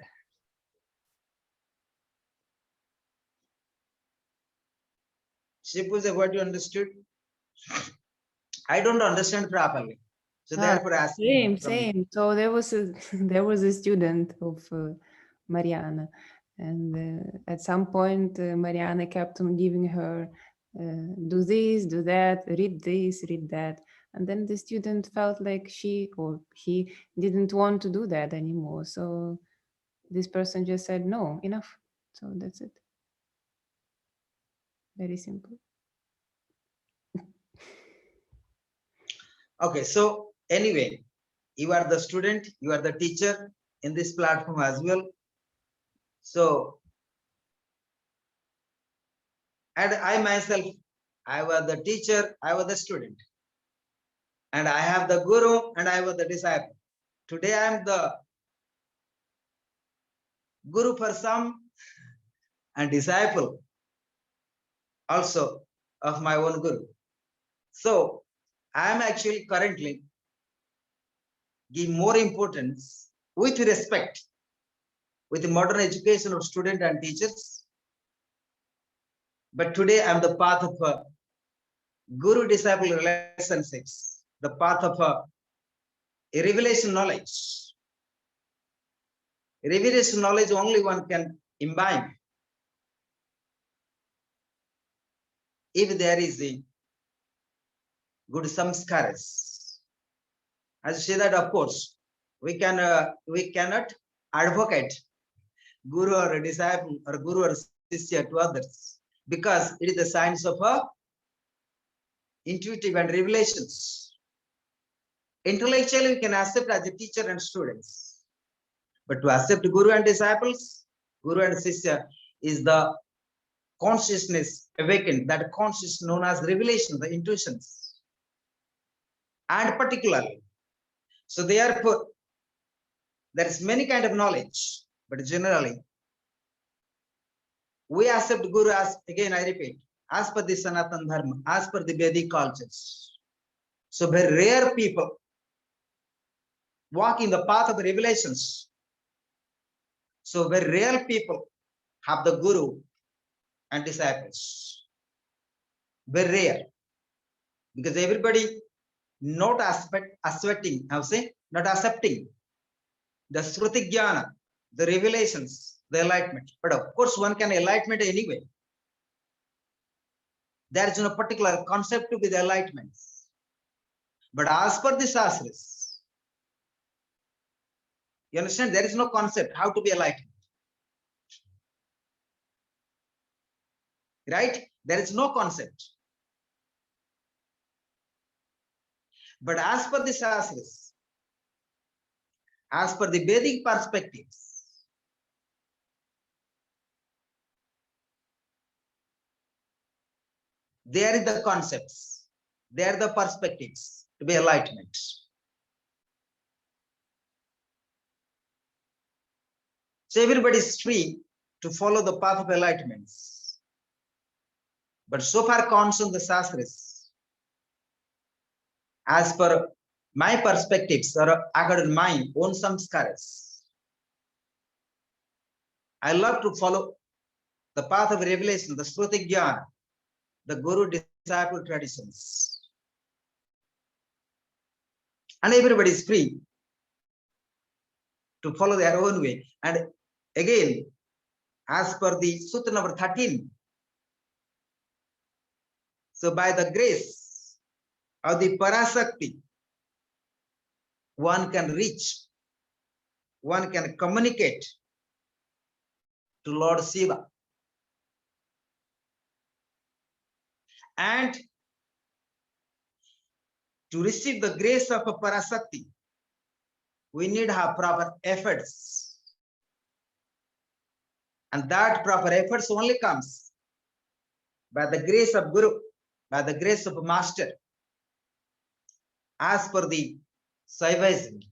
Shipuja, what you understood? I don't understand properly. So Ah, therefore ask me Same. So there was a there was a student of Mariana, and at some point Mariana kept on giving her do this, do that, read this, read that, and then the student felt like she or he didn't want to do that anymore. So this person just said no, enough. So that's it. Very simple. Okay, so anyway, you are the student, you are the teacher in this platform as well. So, and I myself, I was the teacher, I was the student. And I have the guru and I was the disciple. Today I am the guru for some and disciple also of my own guru. So I am actually currently give more importance with respect with the modern education of student and teachers. But today I'm the path of guru disciple relationships, the path of a revelation knowledge. Revelation knowledge only one can imbibe if there is a good samskaras. As you say that, of course, we cannot advocate guru or a disciple or guru or sishya to others because it is the science of a intuitive and revelations. Intellectually, we can accept as a teacher and students, but to accept guru and disciples, guru and sishya is the consciousness awakened, that consciousness known as revelation, the intuitions, and particularly. So therefore, there is many kind of knowledge, but generally, we accept guru as, again I repeat, as per the Sanatan Dharma, as per the Vedic cultures. So very rare people walk in the path of the revelations. So very rare people have the guru and disciples. Very rare. Because everybody not accepting, I would say, not accepting the Shruti Jnana, the revelations, the enlightenment. But of course, one can enlightenment anyway. There is no particular concept to be the enlightenment. But as per the Shastras, you understand, there is no concept how to be enlightened. Right? There is no concept. But as per the Shastras, as per the Vedic perspectives, there is the concepts, there are the perspectives to be enlightenment. So everybody is free to follow the path of enlightenment. But so far concerned the Shastras, as per my perspectives or according to my own samskaras, I love to follow the path of revelation, the Shruti Jnana, the Guru disciple traditions. And everybody is free to follow their own way. And again, as per the Sutra number 13, so by the grace of the Parasakti, one can reach, one can communicate to Lord Shiva. And to receive the grace of a Parasakti, we need to have proper efforts. And that proper efforts only comes by the grace of Guru, by the grace of a master. As per the Saivaism,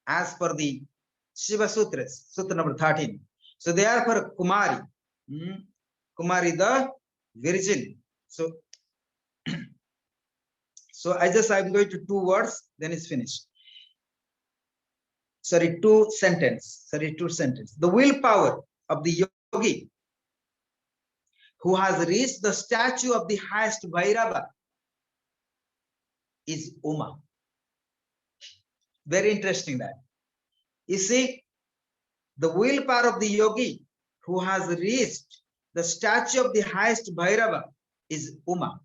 as per the Shiva Sutras, Sutra number 13. So therefore Kumari, Kumari the virgin. So, I'm going to 2 words, then it's finished. Sorry, 2 sentences. The willpower of the yogi who has reached the statue of the highest Bhairava is Uma. Very interesting that. You see, the willpower of the yogi who has reached the statue of the highest Bhairava is Uma.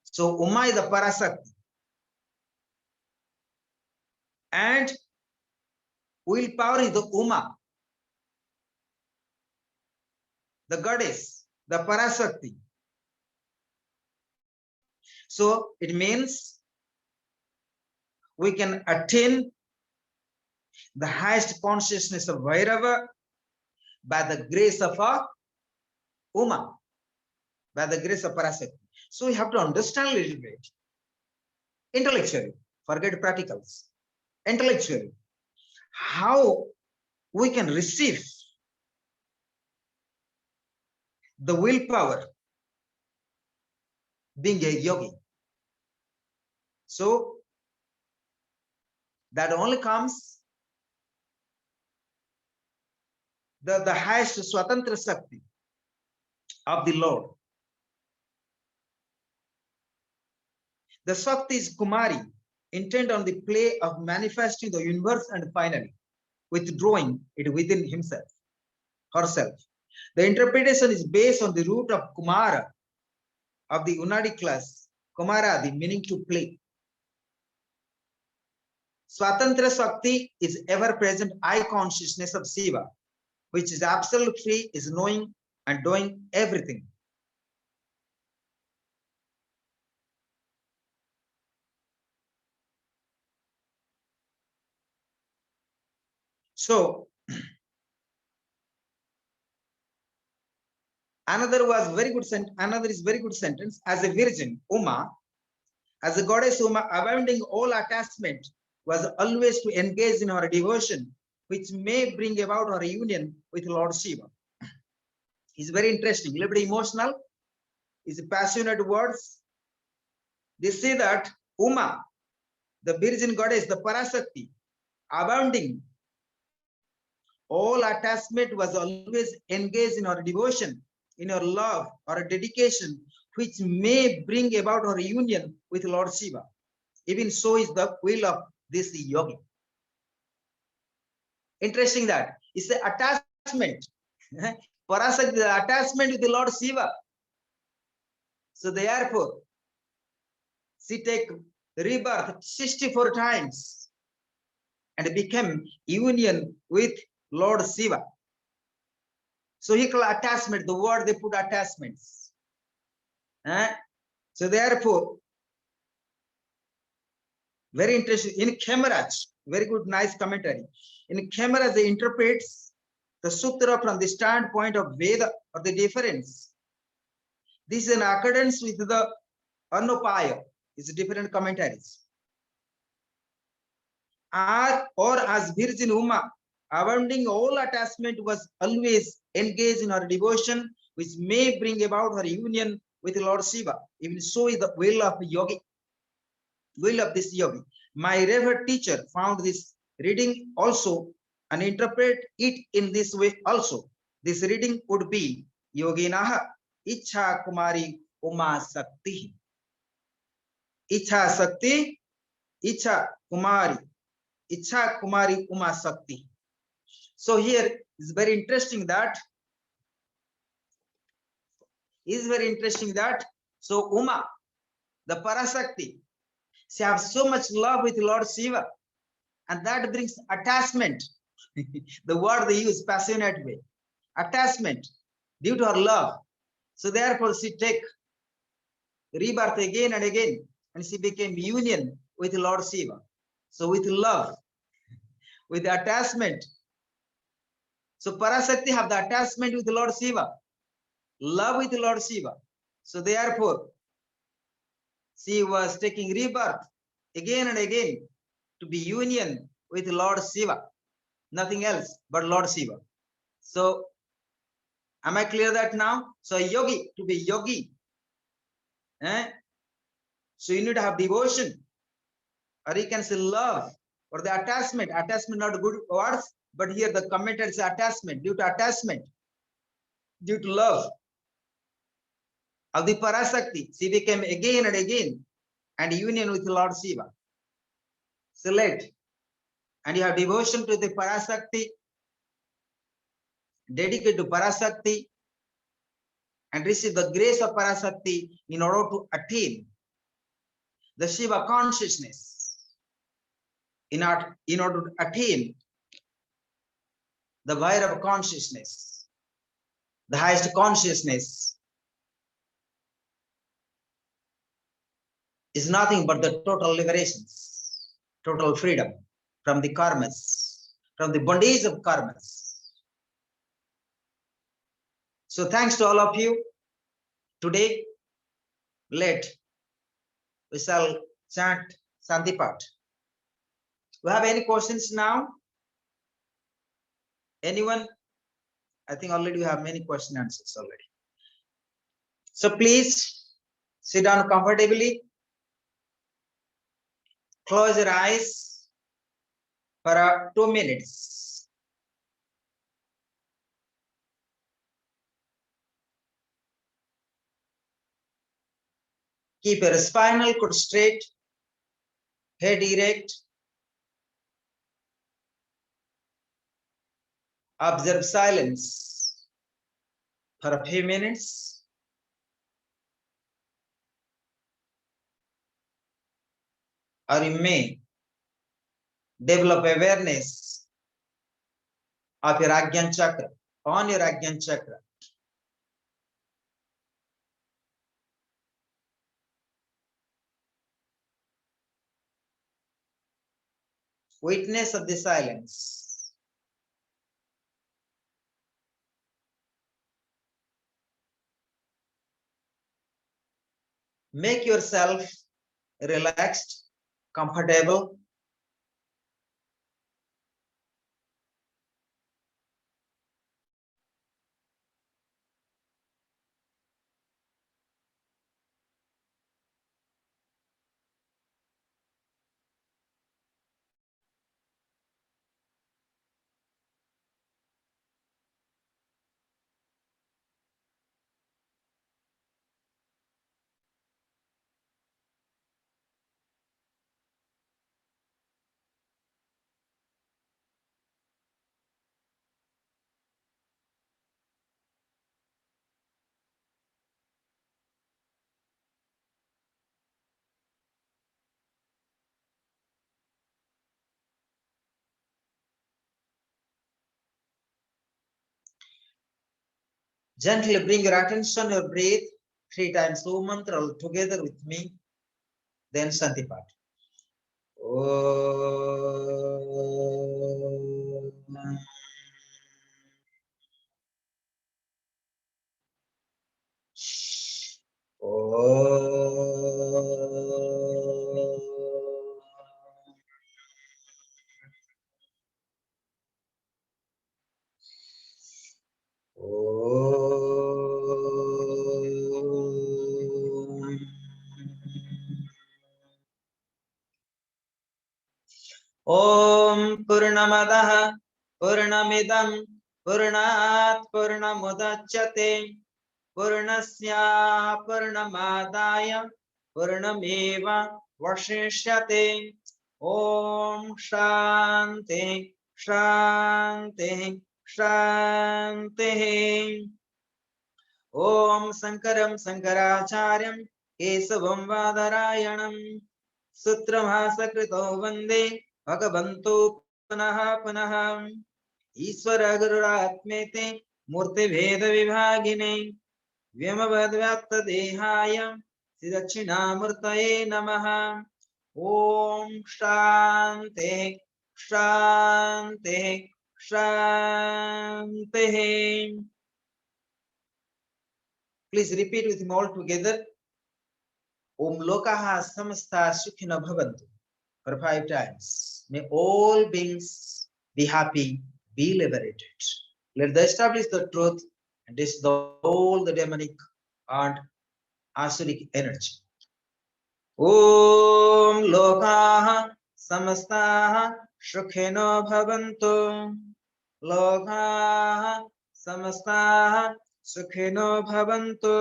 So Uma is the Parasakti. And willpower is the Uma, the goddess, the Parasakti. So it means we can attain the highest consciousness of Bhairava by the grace of Uma, by the grace of Parasakti. So we have to understand a little bit intellectually, forget practicals, intellectually, how we can receive the willpower being a yogi. So that only comes the highest Swatantra Sakti of the Lord. The Sakti is Kumari, intent on the play of manifesting the universe and finally withdrawing it within himself, herself. The interpretation is based on the root of Kumara of the Unadi class, Kumara, the meaning to play. Swatantra Sakti is ever-present I consciousness of Shiva, which is absolute free, is knowing and doing everything. So another is very good sentence. As a virgin, Uma, as a goddess Uma, abounding all attachment, was always to engage in her devotion, which may bring about her union with Lord Shiva. It's very interesting, a little bit emotional, it's passionate words. They say that Uma, the virgin goddess, the Parasakti, abounding all attachment, was always engaged in her devotion, in her love or dedication, which may bring about her union with Lord Shiva. Even so is the will of this yogi. Interesting that it's the attachment. Parasakti, the attachment with the Lord Shiva. So therefore, she take rebirth 64 times and became union with Lord Shiva. So he called attachment, the word they put attachments. So therefore, very interesting. In Khemaraj, very good, nice commentary. In Khemaraj, they interprets the sutra from the standpoint of Veda or the difference. This is in accordance with the Anupaya, it's different commentaries. Or as Virgin Uma, abounding all attachment, was always engaged in her devotion, which may bring about her union with Lord Shiva. Even so is the will of yogi, will of this yogi. My revered teacher found this reading also and interpret it in this way also. This reading would be Yoginaha Ichha Kumari Uma Sakti. Ichha Sakti, Ichha Kumari Uma Sakti. So here is very interesting that so Uma, the Parasakti, She has so much love with Lord Shiva, and that brings attachment. The word they use, passionate way, attachment due to her love. So therefore she take rebirth again and again, and she became union with Lord Shiva. So with love, with attachment. So Parasakti have the attachment with Lord Shiva, love with Lord Shiva. So therefore, she was taking rebirth again and again to be union with Lord Shiva, nothing else but Lord Shiva. So am I clear that now? So yogi, to be yogi, so you need to have devotion, or you can say love, or the attachment. Attachment not good words, but here the commentator is attachment, due to attachment, due to love of the Parasakti. She became again and again and union with Lord Shiva. Select, and you have devotion to the Parasakti, dedicated to Parasakti, and receive the grace of Parasakti in order to attain the Shiva consciousness, in order to attain the Vairava consciousness, the highest consciousness is nothing but the total liberations, total freedom from the karmas, from the bondage of karmas. So thanks to all of you. Today, we shall chant Santipat. Do you have any questions now? Anyone? I think already we have many question answers already. So please sit down comfortably. Close your eyes for 2 minutes. Keep your spinal cord straight, head erect. Observe silence for a few minutes. Or you may develop awareness of your Ajnan chakra, on your Ajnan chakra. Witness of the silence. Make yourself relaxed, comfortable. Gently bring your attention, your breath, 3 times Om mantra all together with me. Then Santipat. Om. Om Purnamadah Purnamidam Purnat Purnamudachyate Purnasya Purnamadaya Purnameva Vashishyate. Om Shanti Shanti Shanti. Om Sankaram Sankaracharyam Kesavam Vadarayanam सूत्रभासकृतो वन्दे भगवन्तो पुनः पुनः। ईश्वर गुरुरात्मेति मूर्तिभेद विभागिने व्योमवद्व्याप्त देहाय श्री दक्षिणामूर्तये नमः। ओम शांति शांति शांति। Please repeat with me all together. Om lokaha samasta sukhino bhavantu for 5 times. May all beings be happy, be liberated. Let us establish the truth and destroy all the demonic and asuric energy. Om lokaha samastaha sukhino bhavantu. Lokaha samastaha sukhino bhavantu.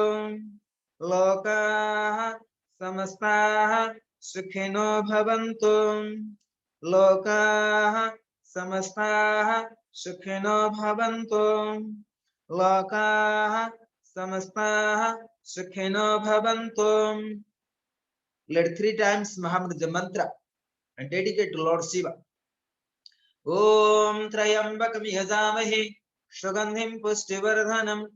Lokaha samastaha sukhino bhavantu. Lokaha samastaha sukhino bhavantu. Lokaha samastaha sukhino bhavantu. Let 3 times Mahamudra mantra and dedicate to Lord Shiva. Om Trayambakam Yajamahe Shugandhim Pushtivardhanam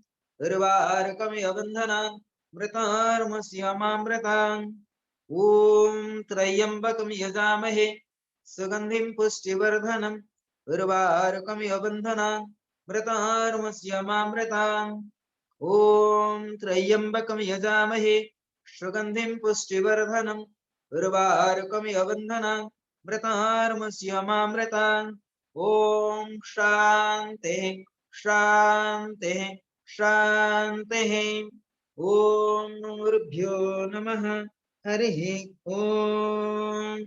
Urvarukam Yabandhanam Mritarmasyaamamritam. Om Trayambakam Yajamahe Shugandhim Pushtivardhanam Urvarukam Yabandhanam Mritarmasyaamamritam. Om Trayambakam Yajamahe Shugandhim Pushtivardhanam Urvarukam Yabandhanam Mritarmasyaamamritam. Om Shanti Shanti Shanti. Om Nurubhyo Namaha Harihi Om.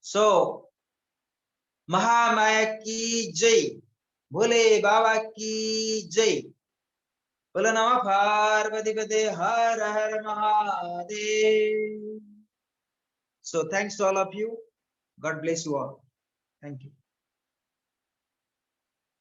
So, Mahamaya ki Jai, Bhole Baba ki Jai. Bolo Namah Parvati Pate Har Har Mahadev. So thanks to all of you. God bless you all. Thank you.